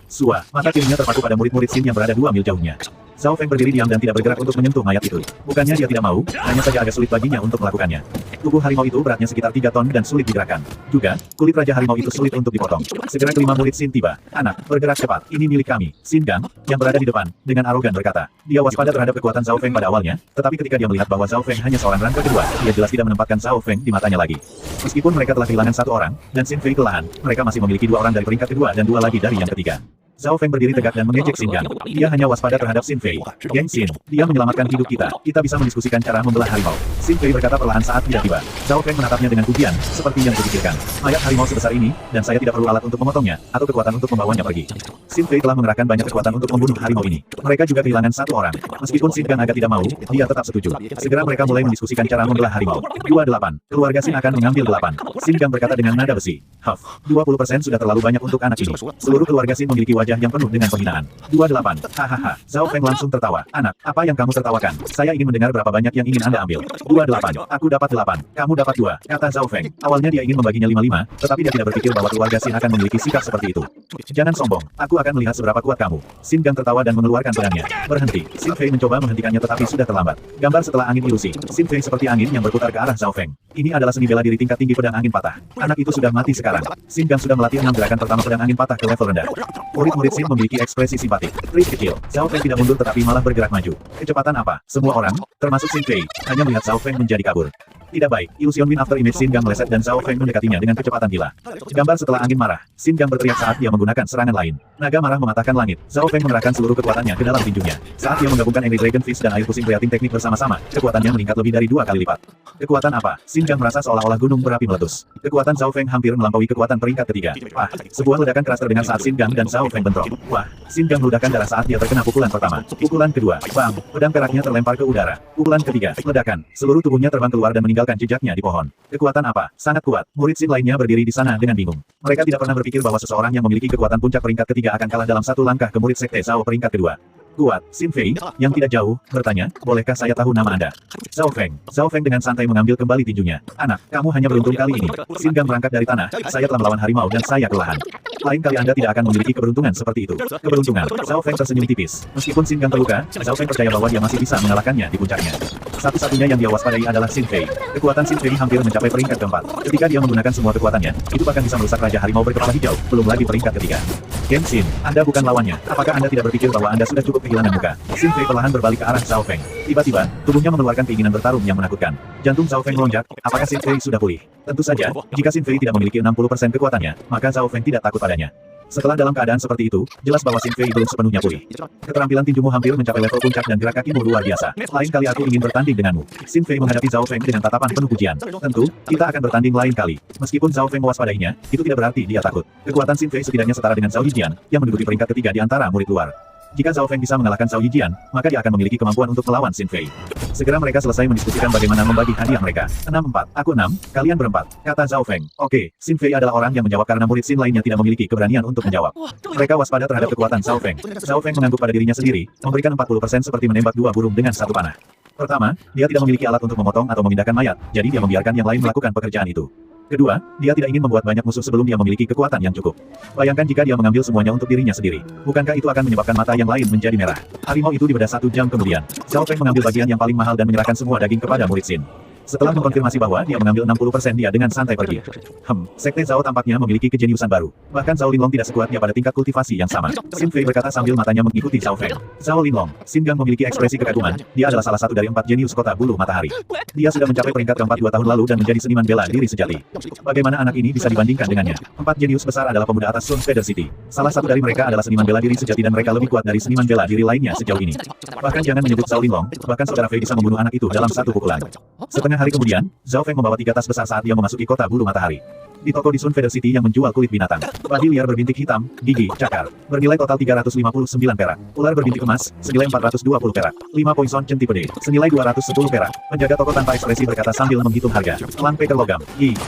Mata kirinya terpaku pada murid-murid Sin yang berada 2 mil jauhnya. Zhao Feng berdiri diam dan tidak bergerak untuk menyentuh mayat itu. Bukannya dia tidak mau, hanya saja agak sulit baginya untuk melakukannya. Tubuh harimau itu beratnya sekitar 3 ton dan sulit digerakkan. Juga, kulit raja harimau itu sulit untuk dipotong. Segera kelima murid Sin tiba. Anak, bergerak cepat, ini milik kami. Sin Gang, yang berada di depan, dengan arogan berkata. Dia waspada terhadap kekuatan Zhao Feng pada awalnya, tetapi ketika dia melihat bahwa Zhao Feng hanya seorang rank kedua, dia jelas tidak menempatkan Zhao Feng di matanya lagi. Meskipun mereka telah kehilangan 1 orang, dan Sin Fei kelelahan, mereka masih memiliki 2 orang dari peringkat kedua dan 2 lagi dari yang ketiga. Zhao Feng berdiri tegak dan mengejek Sin Gang. Dia hanya waspada terhadap Sin Fei. Geng Sin, dia menyelamatkan hidup kita. Kita bisa mendiskusikan cara membelah harimau. Sin Fei berkata perlahan saat dia tiba. Zhao Feng menatapnya dengan pujian, seperti yang kupikirkan. Mayat harimau sebesar ini, dan saya tidak perlu alat untuk memotongnya, atau kekuatan untuk membawanya pergi. Sin Fei telah mengerahkan banyak kekuatan untuk membunuh harimau ini. Mereka juga kehilangan 1 orang. Meskipun Sin Gang agak tidak mau, dia tetap setuju. Segera mereka mulai mendiskusikan cara membelah harimau. 28. Keluarga Sin akan mengambil 8. Sin Gang berkata dengan nada besi. 20% sudah terlalu banyak untuk anak ini. Seluruh keluarga Sin memiliki wajah yang penuh dengan penghinaan. 28. Hahaha. Zhao Feng langsung tertawa. Anak, apa yang kamu tertawakan? Saya ingin mendengar berapa banyak yang ingin Anda ambil. 28. Aku dapat 8. Kamu dapat 2. Kata Zhao Feng. Awalnya dia ingin membaginya 5-5, tetapi dia tidak berpikir bahwa keluarga Sin akan memiliki sikap seperti itu. Jangan sombong. Aku akan melihat seberapa kuat kamu. Sin Gang tertawa dan mengeluarkan pedangnya. Berhenti. Sin Fei mencoba menghentikannya tetapi sudah terlambat. Gambar setelah angin ilusi. Sin Fei seperti angin yang berputar ke arah Zhao Feng. Ini adalah seni bela diri tingkat tinggi pedang angin patah. Anak itu sudah mati sekarang. Sin Gang sudah melatih 6 gerakan pertama pedang angin patah ke level rendah. Murid-murid Sin memiliki ekspresi simpatik. Tris kecil. Zhao Feng tidak mundur tetapi malah bergerak maju. Kecepatan apa? Semua orang, termasuk Sin Fei, hanya melihat Zhao Feng menjadi kabur. Tidak baik. Illusion Wind After Image Sin Gang meleset dan Zhao Feng mendekatinya dengan kecepatan gila. Gambar setelah angin marah. Sin Gang berteriak saat dia menggunakan serangan lain. Naga marah mematahkan langit. Zhao Feng mengerahkan seluruh kekuatannya ke dalam tinjunya. Saat dia menggabungkan Angry Dragon Fist dan air pusing creating teknik bersama-sama, kekuatannya meningkat lebih dari 2 kali lipat. Kekuatan apa? Sin Gang merasa seolah-olah gunung berapi meletus. Kekuatan Zhao Feng hampir melampaui kekuatan peringkat ketiga. Sebuah ledakan keras terdengar saat Sin Gang dan Zhao Feng bentrok. Sin Gang meledakkan darah saat dia terkena pukulan pertama. Pukulan kedua, bang, pedang peraknya terlempar ke udara. Pukulan ketiga, ledakan. Seluruh tubuhnya terbang keluar dan meninggalkan jejaknya di pohon. Kekuatan apa? Sangat kuat. Murid Sin lainnya berdiri di sana dengan bingung. Mereka tidak pernah berpikir bahwa seseorang yang memiliki kekuatan puncak peringkat ketiga akan kalah dalam 1 langkah ke murid sekte Zhao peringkat kedua. Kuat, Sin Fei, yang tidak jauh, bertanya, bolehkah saya tahu nama Anda? Zhao Feng dengan santai mengambil kembali tinjunya. Anak, kamu hanya beruntung kali ini. Sin Gang berangkat dari tanah, saya telah melawan harimau dan saya kelelahan. Lain kali Anda tidak akan memiliki keberuntungan seperti itu. Keberuntungan, Zhao Feng tersenyum tipis. Meskipun Sin Gang terluka, Zhao Feng percaya bahwa dia masih bisa mengalahkannya di puncaknya. Satu-satunya yang dia waspadai adalah Sin Fei. Kekuatan Sin Fei hampir mencapai peringkat keempat. Ketika dia menggunakan semua kekuatannya, itu bahkan bisa merusak Raja Harimau berkepala hijau, belum lagi peringkat ketiga. Geng Sin, Anda bukan lawannya. Apakah Anda tidak berpikir bahwa Anda sudah cukup kehilangan muka? Sin Fei perlahan berbalik ke arah Zhao Feng. Tiba-tiba, tubuhnya mengeluarkan keinginan bertarung yang menakutkan. Jantung Zhao Feng melonjak. Apakah Sin Fei sudah pulih? Tentu saja, jika Sin Fei tidak memiliki 60% kekuatannya, maka Zhao Feng tidak takut padanya. Setelah dalam keadaan seperti itu, jelas bahwa Sin Fei belum sepenuhnya pulih. Keterampilan tinjumu hampir mencapai level puncak dan gerak kakimu luar biasa. Lain kali aku ingin bertanding denganmu. Sin Fei menghadapi Zhao Feng dengan tatapan penuh pujian. Tentu, kita akan bertanding lain kali. Meskipun Zhao Feng mewaspadainya, itu tidak berarti dia takut. Kekuatan Sin Fei setidaknya setara dengan Zhao Yijian, yang menduduki peringkat ketiga di antara murid luar. Jika Zhao Feng bisa mengalahkan Zhao Yijian, maka dia akan memiliki kemampuan untuk melawan Sin Fei. Segera mereka selesai mendiskusikan bagaimana membagi hadiah mereka. 6-4, aku 6, kalian berempat, kata Zhao Feng. Oke, Sin Fei adalah orang yang menjawab karena murid Sin lainnya tidak memiliki keberanian untuk menjawab. Mereka waspada terhadap kekuatan Zhao Feng. Zhao Feng mengangguk pada dirinya sendiri, memberikan 40% seperti menembak 2 burung dengan 1 panah. Pertama, dia tidak memiliki alat untuk memotong atau memindahkan mayat, jadi dia membiarkan yang lain melakukan pekerjaan itu. Kedua, dia tidak ingin membuat banyak musuh sebelum dia memiliki kekuatan yang cukup. Bayangkan jika dia mengambil semuanya untuk dirinya sendiri. Bukankah itu akan menyebabkan mata yang lain menjadi merah? Harimau itu dibedah 1 jam kemudian. Zhao Feng mengambil bagian yang paling mahal dan menyerahkan semua daging kepada murid Sin. Setelah mengkonfirmasi bahwa dia mengambil 60% dia dengan santai pergi. Sekte Zhao tampaknya memiliki kejeniusan baru. Bahkan Zhao Linlong tidak sekuat dia pada tingkat kultivasi yang sama. Sin Fei berkata sambil matanya mengikuti Zhao Feng. Zhao Linlong, Sin Gang memiliki ekspresi kekaguman. Dia adalah salah satu dari 4 jenius kota bulu matahari. Dia sudah mencapai peringkat keempat 2 tahun lalu dan menjadi seniman bela diri sejati. Bagaimana anak ini bisa dibandingkan dengannya? 4 jenius besar adalah pemuda atas Sun Feather City. Salah satu dari mereka adalah seniman bela diri sejati dan mereka lebih kuat dari seniman bela diri lainnya sejauh ini. Bahkan jangan menyebut Zhao Linlong, bahkan saudara Fei bisa membunuh anak itu dalam 1 pukulan. Setengah Setengah hari kemudian, Zhao Feng membawa 3 tas besar saat dia memasuki kota bulu matahari. Di toko di Sun Feather City yang menjual kulit binatang. Babi liar berbintik hitam, gigi, cakar. Bernilai total 359 perak. Ular berbintik emas, senilai 420 perak. 5 poinson centipede, senilai 210 perak. Penjaga toko tanpa ekspresi berkata sambil menghitung harga. Elang Packer logam.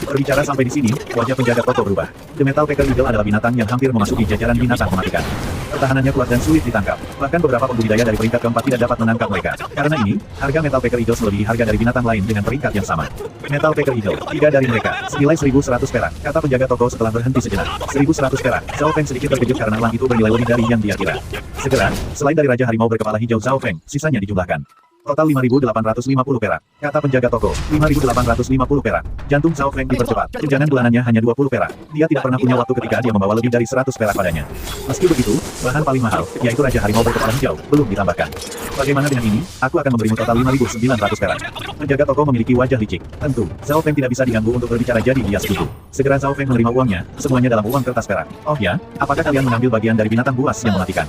Berbicara sampai di sini, wajah penjaga toko berubah. The Metal Packer Eagle adalah binatang yang hampir memasuki jajaran binatang mematikan. Pertahanannya kuat dan sulit ditangkap. Bahkan beberapa pembudidaya dari peringkat keempat tidak dapat menangkap mereka. Karena ini, harga Metal Packer Eagle melebihi harga dari binatang lain dengan peringkat yang sama. Metal Packer Eagle, 3 dari mereka, senilai 1.100 perak, kata penjaga toko setelah berhenti sejenak. 1.100 perak. Zhao Feng sedikit terkejut karena elang itu bernilai lebih dari yang dia kira. Segera, selain dari Raja Harimau berkepala hijau Zhao Feng, sisanya dijumlahkan. Total 5.850 perak, kata penjaga toko. 5.850 perak. Jantung Zhao Feng dipercepat. Tunjangan bulanannya hanya 20 perak. Dia tidak pernah punya waktu ketika dia membawa lebih dari 100 perak padanya. Meski begitu, bahan paling mahal, yaitu Raja Harimau berkepala hijau, belum ditambahkan. Bagaimana dengan ini? Aku akan memberimu total 5.900 perak. Penjaga toko memiliki wajah licik. Tentu, Zhao Feng tidak bisa diganggu untuk berbicara jadi dia setuju. Segera Zhao Feng menerima uangnya, semuanya dalam uang kertas perak. Oh ya, apakah kalian mengambil bagian dari binatang buas yang mematikan?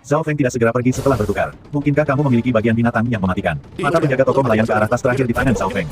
Zhao Feng tidak segera pergi setelah bertukar. Mungkinkah kamu memiliki bagian binatang yang mematikan? Mata penjaga toko melayang ke arah tas terakhir di tangan Zhao Feng.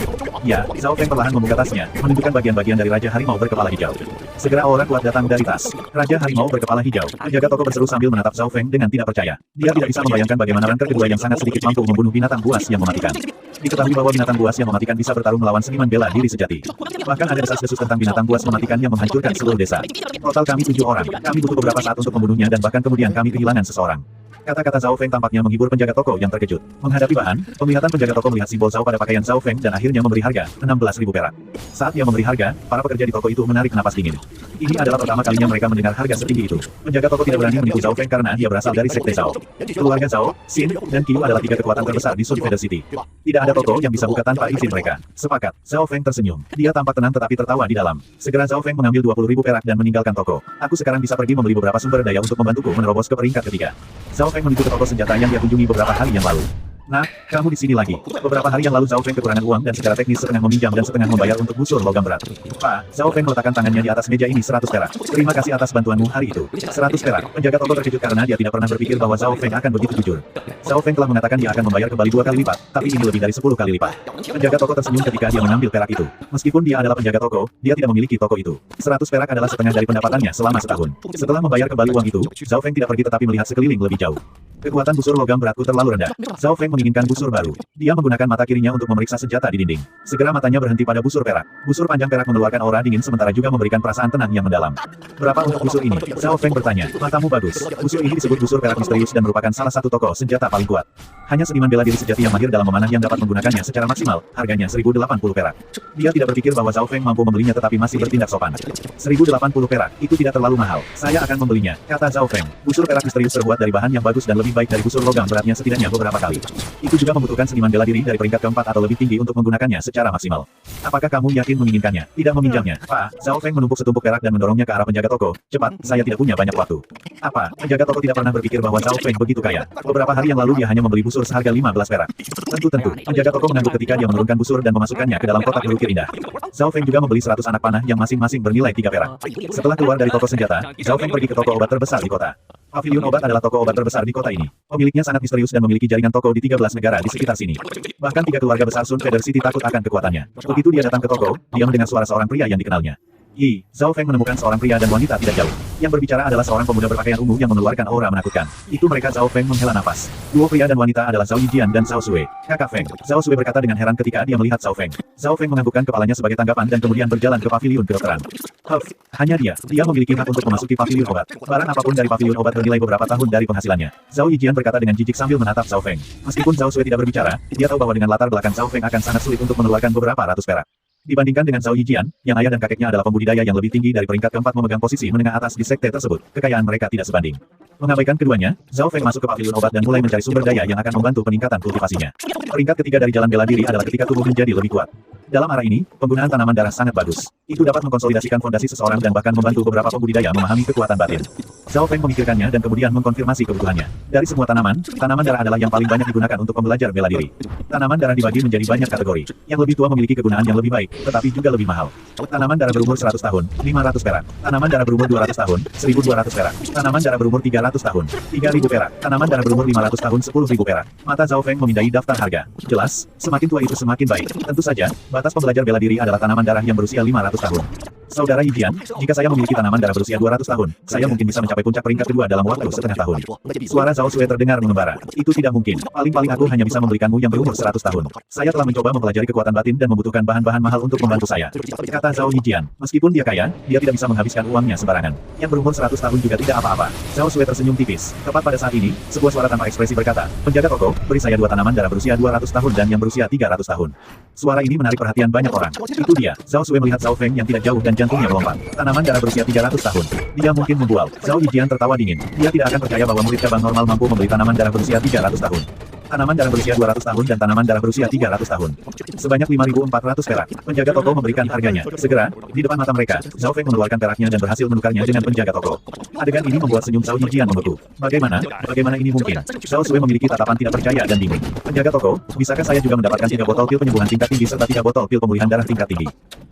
Ya, Zhao Feng perlahan membuka tasnya, menunjukkan bagian-bagian dari Raja Harimau berkepala hijau. Segera aura kuat datang dari tas. Raja Harimau berkepala hijau. Penjaga toko berseru sambil menatap Zhao Feng dengan tidak percaya. Dia tidak bisa membayangkan bagaimana ranker kedua yang sangat sedikit mampu membunuh binatang buas yang mematikan. Diketahui bahwa binatang buas yang mematikan bisa bertarung melawan seniman bela diri sejati. Bahkan ada desas-desus tentang binatang buas mematikan yang menghancurkan seluruh desa. Total kami 7 orang. Kami butuh beberapa saat untuk membunuhnya dan bahkan kemudian kami kehilangan seseorang. Kata-kata Zhao Feng tampaknya menghibur penjaga toko yang terkejut. Menghadapi bahan, penglihatan penjaga toko melihat simbol Zhao pada pakaian Zhao Feng dan akhirnya memberi harga 16.000 perak. Saat dia memberi harga, para pekerja di toko itu menarik napas dingin. Ini adalah pertama kalinya mereka mendengar harga setinggi itu. Penjaga toko tidak berani menipu Zhao Feng karena dia berasal dari sekte Zhao. Keluarga Zhao, Xin, dan Qiu adalah 3 kekuatan terbesar di Sun Feather City. Tidak ada toko yang bisa buka tanpa izin mereka. Sepakat, Zhao Feng tersenyum. Dia tampak tenang tetapi tertawa di dalam. Segera Zhao Feng mengambil 20.000 perak dan meninggalkan toko. Aku sekarang bisa pergi membeli beberapa sumber daya untuk membantuku menerobos ke peringkat ketiga. Zhao Feng menuju ke toko senjata yang dia kunjungi beberapa hari yang lalu. Nah, kamu di sini lagi. Beberapa hari yang lalu Zhao Feng kekurangan uang dan secara teknis setengah meminjam dan setengah membayar untuk busur logam berat. Pak, Zhao Feng meletakkan tangannya di atas meja ini 100 perak. Terima kasih atas bantuanmu hari itu. 100 perak. Penjaga toko terkejut karena dia tidak pernah berpikir bahwa Zhao Feng akan begitu jujur. Zhao Feng telah mengatakan dia akan membayar kembali 2 kali lipat, tapi ini lebih dari 10 kali lipat. Penjaga toko tersenyum ketika dia mengambil perak itu. Meskipun dia adalah penjaga toko, dia tidak memiliki toko itu. 100 perak adalah setengah dari pendapatannya selama setahun. Setelah membayar kembali uang itu, Zhao Feng tidak pergi tetapi melihat sekeliling lebih jauh. Kekuatan busur logam beratku terlalu rendah. Zhao Feng menginginkan busur baru. Dia menggunakan mata kirinya untuk memeriksa senjata di dinding. Segera matanya berhenti pada busur perak. Busur panjang perak mengeluarkan aura dingin sementara juga memberikan perasaan tenang yang mendalam. Berapa untuk busur ini? Zhao Feng bertanya. Matamu bagus. Busur ini disebut busur perak misterius dan merupakan salah satu toko senjata paling kuat. Hanya seniman bela diri sejati yang mahir dalam memanah yang dapat menggunakannya secara maksimal. Harganya 1.080 perak. Dia tidak berpikir bahwa Zhao Feng mampu membelinya tetapi masih bertindak sopan. 1.080 perak, itu tidak terlalu mahal. Saya akan membelinya, kata Zhao Feng. Busur perak misterius terbuat dari bahan yang bagus dan lebih baik dari busur logam beratnya setidaknya beberapa kali. Itu juga membutuhkan seniman bela diri dari peringkat keempat atau lebih tinggi untuk menggunakannya secara maksimal. Apakah kamu yakin menginginkannya? Tidak meminjamnya. Pak, Zhao Feng menumpuk setumpuk perak dan mendorongnya ke arah penjaga toko. Cepat, saya tidak punya banyak waktu. Apa? Penjaga toko tidak pernah berpikir bahwa Zhao Feng begitu kaya. Beberapa hari yang lalu dia hanya membeli busur seharga 15 perak. Tentu. Penjaga toko mengangguk ketika dia menurunkan busur dan memasukkannya ke dalam kotak berukir indah. Zhao Feng juga membeli 100 anak panah yang masing-masing bernilai 3 perak. Setelah keluar dari toko senjata, Zhao Feng pergi ke toko obat terbesar di kota. Paviliun obat adalah toko obat terbesar di kota ini. Pemiliknya sangat misterius dan memiliki jaringan toko di 13 negara di sekitar sini. Bahkan 3 keluarga besar Sun Feather City takut akan kekuatannya. Begitu dia datang ke toko, dia mendengar suara seorang pria yang dikenalnya. Zhao Feng menemukan seorang pria dan wanita tidak jauh. Yang berbicara adalah seorang pemuda berpakaian ungu yang mengeluarkan aura menakutkan. Itu mereka. Zhao Feng menghela nafas. Duo pria dan wanita adalah Zhao Yijian dan Zhao Sui. Kakak Feng. Zhao Sui berkata dengan heran ketika dia melihat Zhao Feng. Zhao Feng menganggukkan kepalanya sebagai tanggapan dan kemudian berjalan ke paviliun kedokteran. Hanya dia memiliki hak untuk memasuki paviliun obat. Barang apapun dari paviliun obat bernilai beberapa tahun dari penghasilannya. Zhao Yijian berkata dengan jijik sambil menatap Zhao Feng. Meskipun Zhao Sui tidak berbicara, dia tahu bahwa dengan latar belakang Zhao Feng akan sangat sulit untuk mengeluarkan beberapa ratus perak. Dibandingkan dengan Zhao Yijian, yang ayah dan kakeknya adalah pembudidaya yang lebih tinggi dari peringkat keempat memegang posisi menengah atas di sekte tersebut, kekayaan mereka tidak sebanding. Mengabaikan keduanya, Zhao Feng masuk ke paviliun obat dan mulai mencari sumber daya yang akan membantu peningkatan kultivasinya. Peringkat ketiga dari jalan bela diri adalah ketika tubuh menjadi lebih kuat. Dalam arah ini, penggunaan tanaman darah sangat bagus. Itu dapat mengkonsolidasikan fondasi seseorang dan bahkan membantu beberapa pembudidaya memahami kekuatan batin. Zhao Feng memikirkannya dan kemudian mengkonfirmasi kebutuhannya. Dari semua tanaman darah adalah yang paling banyak digunakan untuk pembelajar bela diri. Tanaman darah dibagi menjadi banyak kategori. Yang lebih tua memiliki kegunaan yang lebih baik, tetapi juga lebih mahal. Tanaman darah berumur 100 tahun, 500 perak. Tanaman darah berumur 200 tahun, 1.200 perak. Tanaman darah berumur 300 tahun, 3.000 perak. Tanaman darah berumur 500 tahun, 10.000 perak. Mata Zhao Feng memindai daftar harga. Jelas, semakin tua itu semakin baik. Tentu saja, batas pembelajar bela diri adalah tanaman darah yang berusia 500 tahun. Saudara Yijian, jika saya memiliki tanaman darah berusia 200 tahun, saya mungkin bisa mencapai puncak peringkat kedua dalam waktu setengah tahun. Suara Zhao Sue terdengar mengembara. Itu tidak mungkin. Paling-paling aku hanya bisa memberikanmu yang berumur 100 tahun. Saya telah mencoba mempelajari kekuatan batin dan membutuhkan bahan-bahan mahal untuk membantu saya. Kata Zhao Yijian, meskipun dia kaya, dia tidak bisa menghabiskan uangnya sembarangan. Yang berumur 100 tahun juga tidak apa-apa. Zhao Sue tersenyum tipis. Tepat pada saat ini, sebuah suara tanpa ekspresi berkata, penjaga toko, beri saya 2 tanaman darah berusia 200 tahun dan yang berusia 300 tahun. Suara ini menarik perhatian banyak orang. Itu dia. Zhao Sue melihat Zhao Feng yang tidak jauh dan jantungnya melompat. Tanaman darah berusia 300 tahun. Dia mungkin membual. Zhao Yijian tertawa dingin. Dia tidak akan percaya bahwa murid cabang normal mampu membeli tanaman darah berusia 300 tahun. Tanaman darah berusia 200 tahun dan tanaman darah berusia 300 tahun. Sebanyak 5.400 perak. Penjaga toko memberikan harganya. Segera, di depan mata mereka, Zhao Feng mengeluarkan peraknya dan berhasil menukarnya dengan penjaga toko. Adegan ini membuat senyum Zhao Yijian membeku. Bagaimana ini mungkin? Zhao Sue memiliki tatapan tidak percaya dan bingung. Penjaga toko, bisakah saya juga mendapatkan 3 botol pil penyembuhan tingkat tinggi serta 3 botol pil pemulihan darah tingkat tinggi?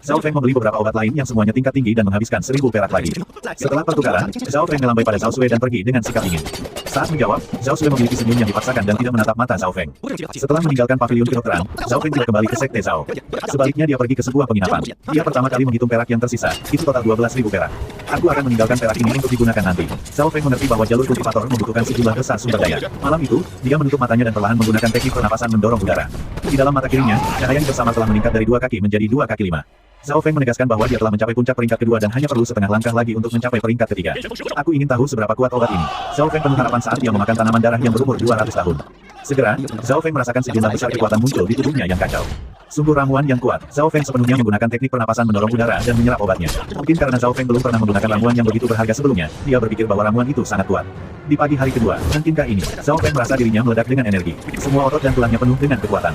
Zhao Feng membeli beberapa obat lain yang semuanya tingkat tinggi dan menghabiskan 1.000 perak lagi. Setelah pertukaran, Zhao Feng melambai pada Zhao Sue dan pergi dengan sikap dingin. Saat menjawab, Zhao Sue memiliki senyum yang dipaksakan dan tidak menatap mata Zhao Feng. Setelah meninggalkan paviliun kedokteran, Zhao Feng tidak kembali ke sekte Zhao. Sebaliknya dia pergi ke sebuah penginapan. Dia pertama kali menghitung perak yang tersisa, itu total 12.000 perak. Aku akan meninggalkan perak ini untuk digunakan nanti. Zhao Feng mengerti bahwa jalur kultivator membutuhkan sejumlah besar sumber daya. Malam itu, dia menutup matanya dan perlahan menggunakan teknik pernapasan mendorong udara. Di dalam mata kirinya, cahaya yang bersama telah meningkat dari 2 kaki menjadi 2 kaki 5. Zhao Feng menegaskan bahwa dia telah mencapai puncak peringkat kedua dan hanya perlu setengah langkah lagi untuk mencapai peringkat ketiga. Aku ingin tahu seberapa kuat obat ini. Zhao Feng penuh harapan saat dia memakan tanaman darah yang berumur 200 tahun. Segera, Zhao Feng merasakan sejumlah besar kekuatan muncul di tubuhnya yang kacau. Sungguh ramuan yang kuat. Zhao Feng sepenuhnya menggunakan teknik pernapasan mendorong udara dan menyerap obatnya. Mungkin karena Zhao Feng belum pernah menggunakan ramuan yang begitu berharga sebelumnya, dia berpikir bahwa ramuan itu sangat kuat. Di pagi hari kedua, mungkinkah ini? Zhao Feng merasa dirinya meledak dengan energi. Semua otot dan tulangnya penuh dengan kekuatan.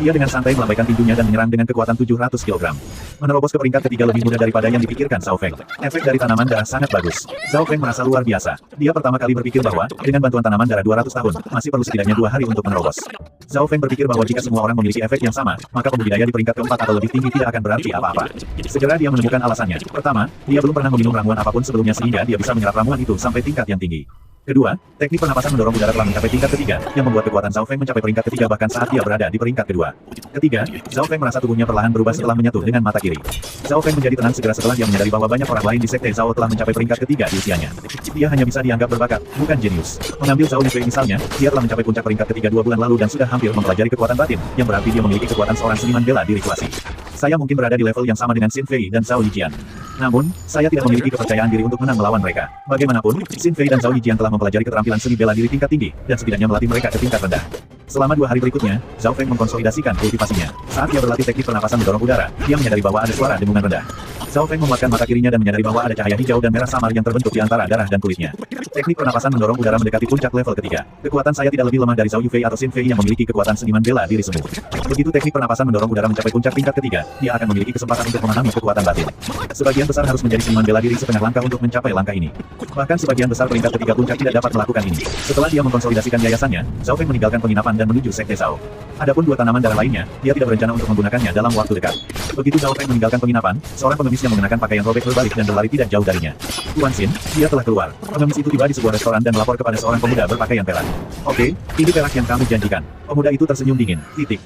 Dia dengan santai melambaikan tinjunya dan menyerang dengan kekuatan 700 kg. Menerobos ke peringkat ketiga lebih mudah daripada yang dipikirkan Zhao Feng. Efek dari tanaman darah sangat bagus. Zhao Feng merasa luar biasa. Dia pertama kali berpikir bahwa, dengan bantuan tanaman darah 200 tahun, masih perlu setidaknya 2 hari untuk menerobos. Zhao Feng berpikir bahwa jika semua orang memiliki efek yang sama, maka pembudidaya di peringkat keempat atau lebih tinggi tidak akan berarti apa-apa. Segera dia menemukan alasannya. Pertama, dia belum pernah meminum ramuan apapun sebelumnya sehingga dia bisa menyerap ramuan itu sampai tingkat yang tinggi. Kedua, teknik pernapasan mendorong udara telah mencapai tingkat ketiga, yang membuat kekuatan Zhao Feng mencapai peringkat ketiga bahkan saat dia berada di peringkat kedua. Ketiga, Zhao Feng merasa tubuhnya perlahan berubah setelah menyatu dengan mata kiri. Zhao Feng menjadi tenang segera setelah dia menyadari bahwa banyak orang lain di sekte Zhao telah mencapai peringkat ketiga di usianya. Dia hanya bisa dianggap berbakat, bukan jenius. Mengambil Zhao Yufei misalnya, dia telah mencapai puncak peringkat ketiga 2 bulan lalu dan sudah hampir mempelajari kekuatan batin, yang berarti dia memiliki kekuatan seorang seniman bela diri klasik. Saya mungkin berada di level yang sama dengan Xin Fei dan Zhao Yijian. Namun, saya tidak memiliki kepercayaan diri untuk menang melawan mereka. Bagaimanapun, Xin Fei dan Zhao Yijian telah mempelajari keterampilan seni bela diri tingkat tinggi, dan setidaknya melatih mereka ke tingkat rendah. Selama 2 hari berikutnya, Zhao Feng mengkonsolidasikan kultivasinya. Saat dia berlatih teknik pernapasan mendorong udara, dia menyadari bahwa ada suara dengungan rendah. Zhao Feng menguatkan mata kirinya dan menyadari bahwa ada cahaya hijau dan merah samar yang terbentuk di antara darah dan kulitnya. Teknik pernapasan mendorong udara mendekati puncak level ketiga. Kekuatan saya tidak lebih lemah dari Zhao Yufei atau Xin Fei yang memiliki kekuatan seniman bela diri semu. Begitu teknik pernapasan mendorong udara mencapai puncak tingkat ketiga, dia akan memiliki kesempatan untuk memahami kekuatan batin. Sebagian besar harus menjadi seniman bela diri setengah langkah untuk mencapai langkah ini. Bahkan sebagian besar peringkat ketiga puncak tidak dapat melakukan ini. Setelah dia mengkonsolidasikan yayasannya, Zhao Feng meninggalkan penginapan dan menuju sekte Zhao. Adapun 2 tanaman darah lainnya, dia tidak berencana untuk menggunakannya dalam waktu dekat. Begitu Zhao Feng meninggalkan penginapan, seorang pengemis yang mengenakan pakaian robek berbalik dan berlari tidak jauh darinya. Tuan Xin, dia telah keluar. Pengemis itu tiba di sebuah restoran dan melapor kepada seorang pemuda berpakaian perak. Oke, ini perak yang kamu janjikan. Pemuda itu tersenyum dingin.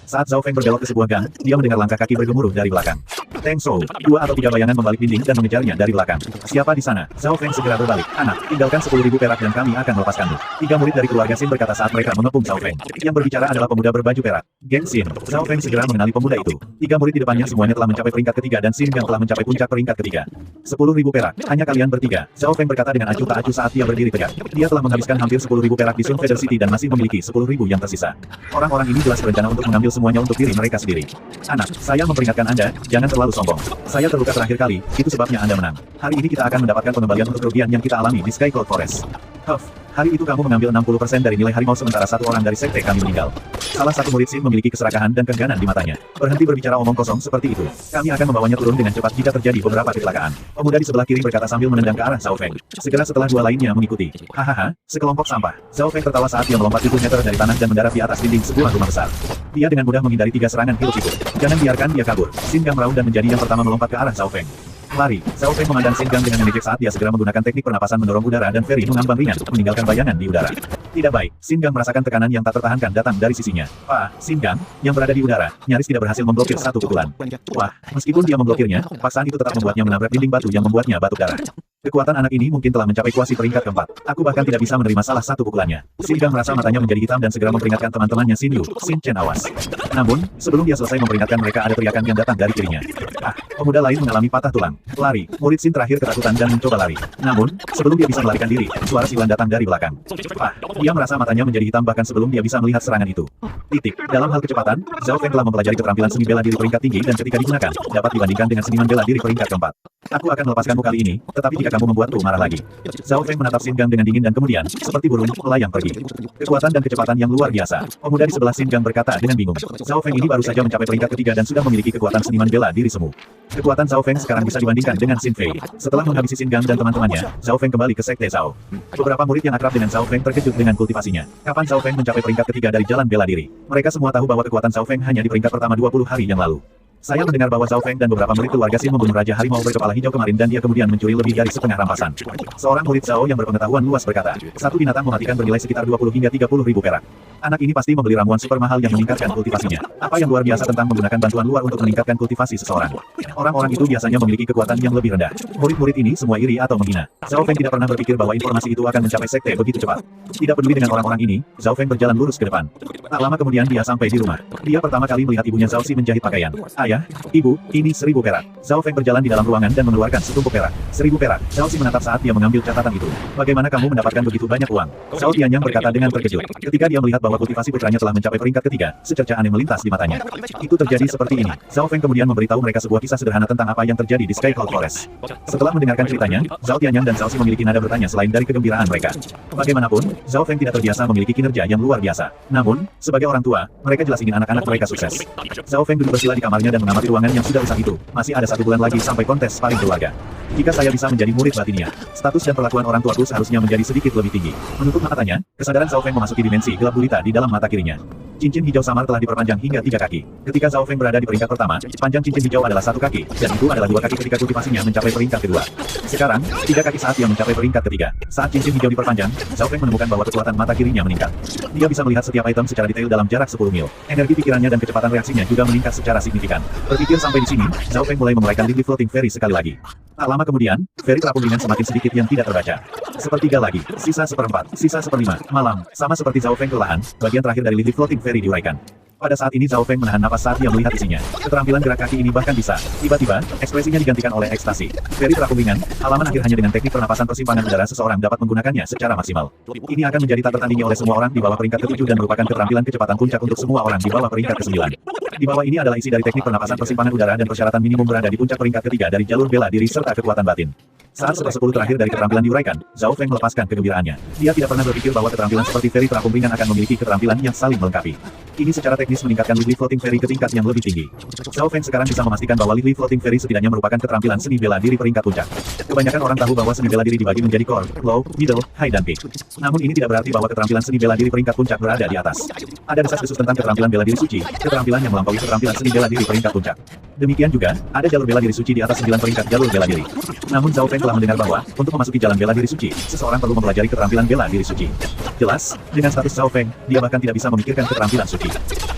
Saat Zhao Feng berbelok ke sebuah gang, dia mendengar langkah kaki bergemuruh dari belakang. Teng Shou, 2 atau 3 bayangan membalik dinding dan mengejarnya dari belakang. Siapa di sana? Zhao Feng segera berbalik. Anak, tinggalkan 10.000 perak dan kami akan melepaskanmu. 3 murid dari keluarga Xin berkata saat mereka mengepung Zhao Feng. Yang berbicara adalah pemuda berbaju perak. Geng Xin. Zhao Feng segera mengenali pemuda itu. 3 murid di depannya semuanya telah mencapai peringkat ketiga dan Xin yang telah mencapai puncak peringkat ketiga. 10.000 perak. Hanya kalian bertiga. Zhao Feng berkata dengan acuh tak acuh saat dia berdiri tegak. Dia telah menghabiskan hampir 10.000 perak di Sun Feather City dan masih memiliki 10.000 yang tersisa. Orang-orang ini jelas berencana untuk mengambil semuanya untuk diri mereka sendiri. Anak, saya memperingatkan Anda, jangan terlalu sombong. Saya terluka terakhir kali, itu sebabnya Anda menang. Hari ini kita akan mendapatkan pengembalian untuk kerugian yang kita alami di Sky Cloud Forest. Huff, hari itu kamu mengambil 60% dari nilai harimau sementara satu orang dari sekte kami meninggal. Salah satu murid Sin memiliki keserakahan dan keengganan di matanya. Berhenti berbicara omong kosong seperti itu. Kami akan membawanya turun dengan cepat jika terjadi beberapa kecelakaan. Pemuda di sebelah kiri berkata sambil menendang ke arah Zhao Feng. Segera setelah dua lainnya mengikuti. Hahaha, sekelompok sampah. Zhao Feng tertawa saat dia melompat 7 meter dari tanah dan mendarat di atas dinding sebuah rumah besar. Dia dengan mudah menghindari 3 serangan hidup itu. Jangan biarkan dia kabur. Sin Gang meraung dan menjadi yang pertama melompat ke arah Zhao Feng. Lari. Zhao Feng memandang Sin Gang dengan mengejek saat dia segera menggunakan teknik pernapasan mendorong udara dan Feri mengambang ringan, meninggalkan bayangan di udara. Tidak baik, Sin Gang merasakan tekanan yang tak tertahankan datang dari sisinya. Sin Gang, yang berada di udara, nyaris tidak berhasil memblokir satu pukulan. Wah, meskipun dia memblokirnya, paksaan itu tetap membuatnya menabrak dinding batu yang membuatnya batuk darah. Kekuatan anak ini mungkin telah mencapai kuasi peringkat keempat. Aku bahkan tidak bisa menerima salah satu pukulannya. Sin Gang merasa matanya menjadi hitam dan segera memperingatkan teman-temannya Sin Yu, Sin Chen awas. Namun, sebelum dia selesai memperingatkan mereka ada teriakan yang datang dari kirinya. Pemuda lain mengalami patah tulang. Lari. Murid Sin terakhir ketakutan dan mencoba lari. Namun, sebelum dia bisa melarikan diri, suara siulan datang dari belakang. Dia merasa matanya menjadi hitam bahkan sebelum dia bisa melihat serangan itu. Dalam hal kecepatan, Zhao Feng telah mempelajari keterampilan seni bela diri peringkat tinggi dan ketika digunakan, dapat dibandingkan dengan seniman bela diri peringkat keempat. Aku akan melepaskanmu kali ini, tetapi jika kamu membuatku marah lagi. Zhao Feng menatap Sin Gang dengan dingin dan kemudian, seperti burung, melayang pergi. Kekuatan dan kecepatan yang luar biasa. Pemuda di sebelah Sin Gang berkata dengan bingung. Zhao Feng ini baru saja mencapai peringkat ketiga dan sudah memiliki kekuatan seniman bela diri semu. Kekuatan Zhao Feng sekarang bisa dibandingkan dengan Sin Fei. Setelah menghabisi Sin Gang dan teman-temannya, Zhao Feng kembali ke Sekte Zhao. Beberapa murid yang akrab dengan Zhao Feng terkejut dengan kultivasinya. Kapan Zhao Feng mencapai peringkat ketiga dari jalan bela diri? Mereka semua tahu bahwa kekuatan Zhao Feng hanya di peringkat pertama 20 hari yang lalu. Saya mendengar bahwa Zhao Feng dan beberapa murid keluarga Sin membunuh Raja Harimau berkepala hijau kemarin dan dia kemudian mencuri lebih dari setengah rampasan. Seorang murid Zhao yang berpengetahuan luas berkata, satu binatang mematikan bernilai sekitar 20 hingga 30 ribu perak. Anak ini pasti membeli ramuan super mahal yang meningkatkan kultivasinya. Apa yang luar biasa tentang menggunakan bantuan luar untuk meningkatkan kultivasi seseorang? Orang-orang itu biasanya memiliki kekuatan yang lebih rendah. Murid-murid ini semua iri atau menghina. Zhao Feng tidak pernah berpikir bahwa informasi itu akan mencapai sekte begitu cepat. Tidak peduli dengan orang-orang ini, Zhao Feng berjalan lurus ke depan. Tak lama kemudian dia sampai di rumah. Dia pertama kali melihat ibunya Zhao Xi menjahit pakaian. Ayah, ibu, ini 1000 perak. Zhao Feng berjalan di dalam ruangan dan mengeluarkan setumpuk perak. 1000 perak. Zhao Xi menatap saat dia mengambil catatan itu. Bagaimana kamu mendapatkan begitu banyak uang? Zhao Tianyang berkata dengan terkejut. Ketika dia melihat bahwa kultivasi putranya telah mencapai peringkat ketiga, secerca aneh melintas di matanya. Itu terjadi seperti ini. Zhao Feng kemudian memberitahu mereka sebuah kisah sederhana tentang apa yang terjadi di Skycloud Forest. Setelah mendengarkan ceritanya, Zhao Tianyang dan Zhao Xi memiliki nada bertanya selain dari kegembiraan mereka. Bagaimanapun, Zhao Feng tidak terbiasa memiliki kinerja yang luar biasa. Namun, sebagai orang tua, mereka jelas ingin anak-anak mereka sukses. Zhao Feng duduk bersila di kamarnya dan mengamati ruangan yang sudah rusak itu. Masih ada 1 bulan lagi sampai kontes sparring keluarga. Jika saya bisa menjadi murid batinnya, status dan perlakuan orang tuaku seharusnya menjadi sedikit lebih tinggi. Menutup matanya, kesadaran Zhao Feng memasuki dimensi gelap gulita di dalam mata kirinya. Cincin hijau samar telah diperpanjang hingga 3 kaki. Ketika Zhao Feng berada di peringkat pertama, panjang cincin hijau adalah 1 kaki, dan itu adalah 2 kaki ketika kultivasinya mencapai peringkat kedua. Sekarang, 3 kaki saat dia mencapai peringkat ketiga. Saat cincin hijau diperpanjang, Zhao Feng menemukan bahwa kekuatan mata kirinya meningkat. Dia bisa melihat setiap item secara detail dalam jarak 10 mil. Energi pikirannya dan kecepatan reaksinya juga meningkat secara signifikan. Berpikir sampai di sini, Zhao Feng mulai memulaikan Lively Floating Fairy sekali lagi. Tak lama kemudian, Fairy terapung ringan semakin sedikit yang tidak terbaca. Sepertiga lagi, sisa 1/4, sisa 1/5, malam. Sama seperti Zhao Feng kelelahan, bagian terakhir dari Lively Floating Fairy diuraikan. Pada saat ini Zhao Feng menahan napas saat dia melihat isinya. Keterampilan gerak kaki ini bahkan bisa. Tiba-tiba, ekspresinya digantikan oleh ekstasi. Fairy terapung ringan, halaman akhir hanya dengan teknik pernapasan persimpangan udara seseorang dapat menggunakannya secara maksimal. Ini akan menjadi tak tertandingi oleh semua orang di bawah peringkat ke-7 dan merupakan keterampilan kecepatan puncak untuk semua orang di bawah peringkat ke-9. Di bawah ini adalah isi dari teknik pernapasan persimpangan udara dan persyaratan minimum berada di puncak peringkat ketiga dari jalur bela diri serta kekuatan batin. Saat 1/10 terakhir dari keterampilan diuraikan, Zhao Feng melepaskan kegembiraannya. Dia tidak pernah berpikir bahwa keterampilan seperti Fairy terapung ringan akan memiliki keterampilan yang saling melengkapi. Ini secara teknis meningkatkan Lively Floating Fairy ke tingkat yang lebih tinggi. Zhao Feng sekarang bisa memastikan bahwa Lively Floating Fairy setidaknya merupakan keterampilan seni bela diri peringkat puncak. Kebanyakan orang tahu bahwa seni bela diri dibagi menjadi core, low, middle, high dan peak. Namun ini tidak berarti bahwa keterampilan seni bela diri peringkat puncak berada di atas. Ada desas-desus tentang keterampilan bela diri suci, keterampilan yang melampaui keterampilan seni bela diri peringkat puncak. Demikian juga, ada jalur bela diri suci di atas 9 peringkat jalur bela diri. Namun Zhao Feng telah mendengar bahwa, untuk memasuki jalan bela diri suci, seseorang perlu mempelajari keterampilan bela diri suci. Jelas, dengan status Zhao Feng, dia bahkan tidak bisa memikirkan keterampilan suci.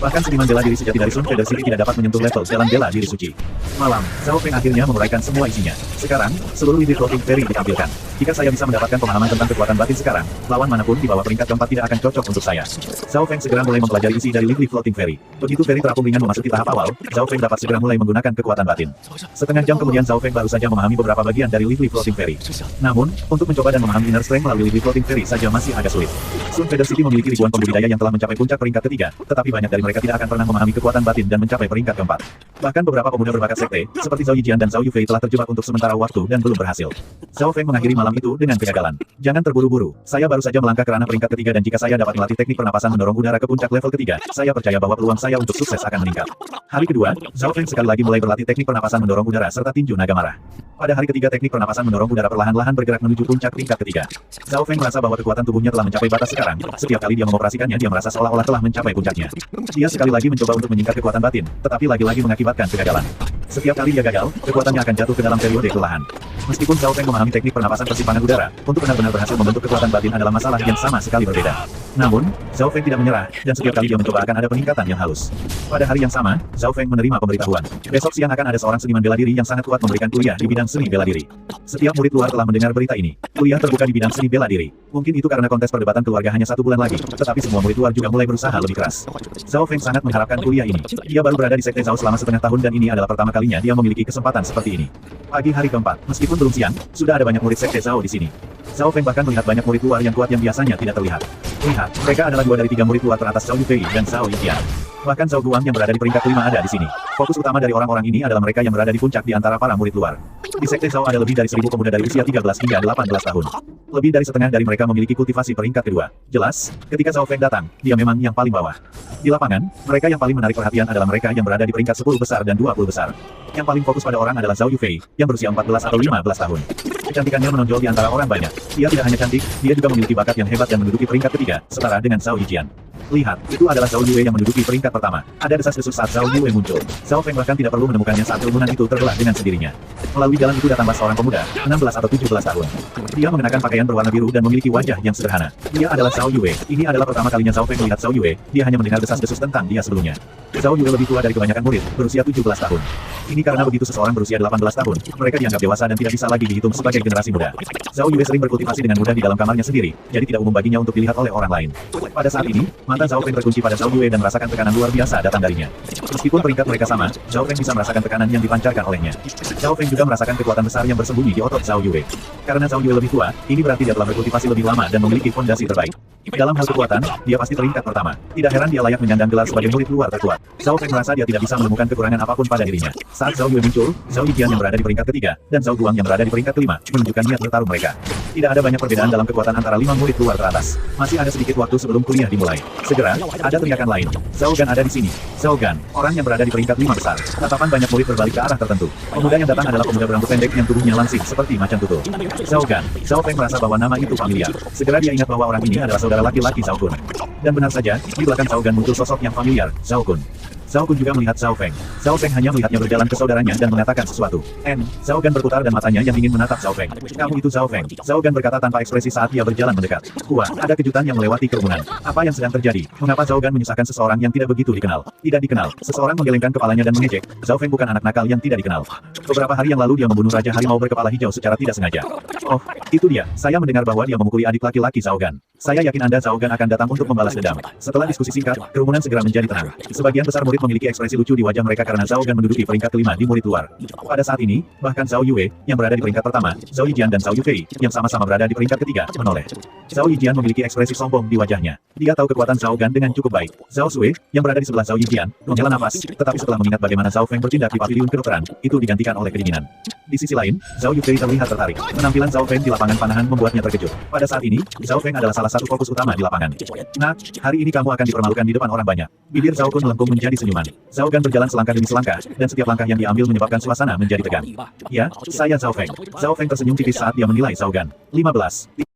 Bahkan seniman bela diri sejati dari Sun Feather City tidak dapat menyentuh level jalan bela diri suci. Malam, Zhao Feng akhirnya menguraikan semua isinya. Sekarang, seluruh Lively Floating Fairy ditampilkan. Jika saya bisa mendapatkan pemahaman tentang kekuatan batin sekarang, lawan manapun di bawah peringkat keempat tidak akan cocok untuk saya. Zhao Feng segera mulai mempelajari isi dari Lively Floating Fairy. Begitu Fairy terapung ringan memasuki tahap awal, Zhao Feng dapat segera mulai menggunakan kekuatan batin. Setengah jam kemudian Zhao Feng baru saja memahami beberapa bagian dari Lively Floating Fairy. Namun, untuk mencoba dan memahami inner strength melalui Lively Floating Fairy saja masih agak sulit. Sun Feather City memiliki ribuan pembudidaya yang telah mencapai puncak peringkat ketiga, tetapi banyak dari mereka tidak akan pernah memahami kekuatan batin dan mencapai peringkat keempat. Bahkan beberapa pemuda berbakat sekte, seperti Zhao Yijian dan Zhao Yufei telah terjebak untuk sementara waktu dan belum berhasil. berhasil. Zhao Feng mengakhiri malam itu dengan kegagalan. Jangan terburu-buru. Saya baru saja melangkah ke ranah peringkat ketiga dan jika saya dapat melatih teknik pernapasan mendorong udara ke puncak level ketiga, saya percaya bahwa peluang saya untuk sukses akan meningkat. Hari kedua, Zhao Feng sekali lagi mulai berlatih teknik pernapasan mendorong udara serta tinju naga marah. Pada hari ketiga teknik pernapasan mendorong udara perlahan-lahan bergerak menuju puncak tingkat ketiga. Zhao Feng merasa bahwa kekuatan tubuhnya telah mencapai batas sekarang. Setiap kali dia mengoperasikannya, dia merasa seolah-olah telah mencapai puncaknya. Dia sekali lagi mencoba untuk meningkat kekuatan batin, tetapi lagi-lagi mengakibatkan kegagalan. Setiap kali dia gagal, kekuatannya akan jatuh ke dalam periode kelelahan. Meskipun Zhao Feng memahami teknik pernapasan persimpangan udara, untuk benar-benar berhasil membentuk kekuatan batin adalah masalah yang sama sekali berbeda. Namun, Zhao Feng tidak menyerah, dan setiap kali dia mencoba akan ada peningkatan yang halus. Pada hari yang sama, Zhao Feng menerima pemberitahuan. Besok siang akan ada seorang seniman bela diri yang sangat kuat memberikan kuliah di bidang seni bela diri. Setiap murid luar telah mendengar berita ini. Kuliah terbuka di bidang seni bela diri. Mungkin itu karena kontes perdebatan keluarga hanya 1 bulan lagi, tetapi semua murid luar juga mulai berusaha lebih keras. Zhao Feng sangat mengharapkan kuliah ini. Dia baru berada di Sekte Zhao selama setengah tahun dan ini adalah pertama kalinya dia memiliki kesempatan seperti ini. Pagi hari keempat, meskipun belum siang, sudah ada banyak murid Sekte Zhao di sini. Zhao Feng bahkan melihat banyak murid luar yang kuat yang biasanya tidak terlihat. Lihat, mereka adalah 2 dari 3 murid luar teratas Zhao Yufei dan Zhao Yijian. Bahkan Zhao Guang yang berada di peringkat kelima ada di sini. Fokus utama dari orang-orang ini adalah mereka yang berada di puncak di antara para murid luar. Di Sekte Zhao ada lebih dari 1000 pemuda dari usia 13 hingga 18 tahun. Lebih dari setengah dari mereka memiliki kultivasi peringkat kedua. Jelas, ketika Zhao Feng datang, dia memang yang paling bawah. Di lapangan, mereka yang paling menarik perhatian adalah mereka yang berada di peringkat 10 besar dan 20 besar. Yang paling fokus pada orang adalah Zhao Yufei, yang berusia 14 atau 15 tahun. Kecantikannya menonjol di antara orang banyak. Dia tidak hanya cantik, dia juga memiliki bakat yang hebat dan menduduki peringkat ketiga, setara dengan Zhao Yijian. Lihat, itu adalah Zhao Yue yang menduduki peringkat pertama. Ada desas-desus saat Zhao Yue muncul. Zhao Feng bahkan tidak perlu menemukannya saat kerumunan itu terbelah dengan sendirinya. Melalui jalan itu datanglah seorang pemuda, 16 atau 17 tahun. Dia mengenakan pakaian berwarna biru dan memiliki wajah yang sederhana. Dia adalah Zhao Yue. Ini adalah pertama kalinya Zhao Feng melihat Zhao Yue. Dia hanya mendengar desas-desus tentang dia sebelumnya. Zhao Yue lebih tua dari kebanyakan murid, berusia 17 tahun. Ini karena begitu seseorang berusia 18 tahun, mereka dianggap dewasa dan tidak bisa lagi dihitung sebagai generasi muda. Zhao Yue sering berkultivasi dengan mudah di dalam kamarnya sendiri, jadi tidak umum baginya untuk dilihat oleh orang lain. Pada saat ini, mata Zhao Feng terkunci pada Zhao Yue dan merasakan tekanan luar biasa datang darinya. Meskipun peringkat mereka sama, Zhao Feng bisa merasakan tekanan yang dipancarkan olehnya. Zhao Feng juga merasakan kekuatan besar yang bersembunyi di otot Zhao Yue. Karena Zhao Yue lebih tua, ini berarti dia telah berkultivasi lebih lama dan memiliki fondasi terbaik. Dalam hal kekuatan, dia pasti peringkat pertama. Tidak heran dia layak menyandang gelar sebagai murid luar terkuat. Zhao Feng merasa dia tidak bisa menemukan kekurangan apapun pada dirinya. Saat Zhao Yue muncul, Zhao Yijian yang berada di peringkat ketiga, dan Zhao Guang yang berada di peringkat kelima, menunjukkan niat bertarung mereka. Tidak ada banyak perbedaan dalam kekuatan antara 5 murid luar teratas. Masih ada sedikit waktu sebelum kuliah dimulai. Segera, ada teriakan lain. Zhao Gan ada di sini. Zhao Gan, orang yang berada di peringkat 5 besar. Tatapan banyak murid berbalik ke arah tertentu. Pemuda yang datang adalah pemuda berambut pendek yang tubuhnya langsing seperti macan tutul. Zhao Gan. Zhao Feng merasa bahwa nama itu familiar. Segera dia ingat bahwa orang ini adalah saudara laki-laki Zhao Kun. Dan benar saja, di belakang Zhao Gan muncul sosok yang familiar, Zhao Kun. Zhao Kun juga melihat Zhao Feng. Zhao Feng hanya melihatnya berjalan ke saudaranya dan mengatakan sesuatu. Zhao Gan berputar dan matanya yang ingin menatap Zhao Feng. Kamu itu Zhao Feng. Zhao Gan berkata tanpa ekspresi saat dia berjalan mendekat. Wah, ada kejutan yang melewati kerumunan. Apa yang sedang terjadi? Mengapa Zhao Gan menyusahkan seseorang yang tidak begitu dikenal? Tidak dikenal. Seseorang menggelengkan kepalanya dan mengejek. Zhao Feng bukan anak nakal yang tidak dikenal. Beberapa hari yang lalu dia membunuh Raja Harimau berkepala hijau secara tidak sengaja. Oh, itu dia. Saya mendengar bahwa dia memukuli adik laki-laki Zhao Gan. Saya yakin Anda Zhao Gan akan datang untuk membalas dendam. Setelah diskusi singkat, kerumunan segera menjadi tenang. Sebagian besar murid memiliki ekspresi lucu di wajah mereka karena Zhao Gan menduduki peringkat kelima di murid luar. Pada saat ini, bahkan Zhao Yue, yang berada di peringkat pertama, Zhao Yijian dan Zhao Yufei, yang sama-sama berada di peringkat ketiga, menoleh. Zhao Yijian memiliki ekspresi sombong di wajahnya. Dia tahu kekuatan Zhao Gan dengan cukup baik. Zhao Sui, yang berada di sebelah Zhao Yijian, menghela nafas, tetapi setelah mengingat bagaimana Zhao Feng bertindak di paviliun kedokteran, itu digantikan oleh kedinginan. Di sisi lain, Zhao Yufei terlihat tertarik. Penampilan Zhao Feng di lapangan panahan membuatnya terkejut. Pada saat ini, Zhao Feng adalah salah satu fokus utama di lapangan. Nah, hari ini kamu akan dipermalukan di depan orang banyak. Bibir Zhao Kun melengkung menjadi senyuman. Zhao Gan berjalan selangkah demi selangkah, dan setiap langkah yang diambil menyebabkan suasana menjadi tegang. Ya, saya Zhao Feng. Zhao Feng tersenyum tipis saat dia menilai Zhao Gan. 15.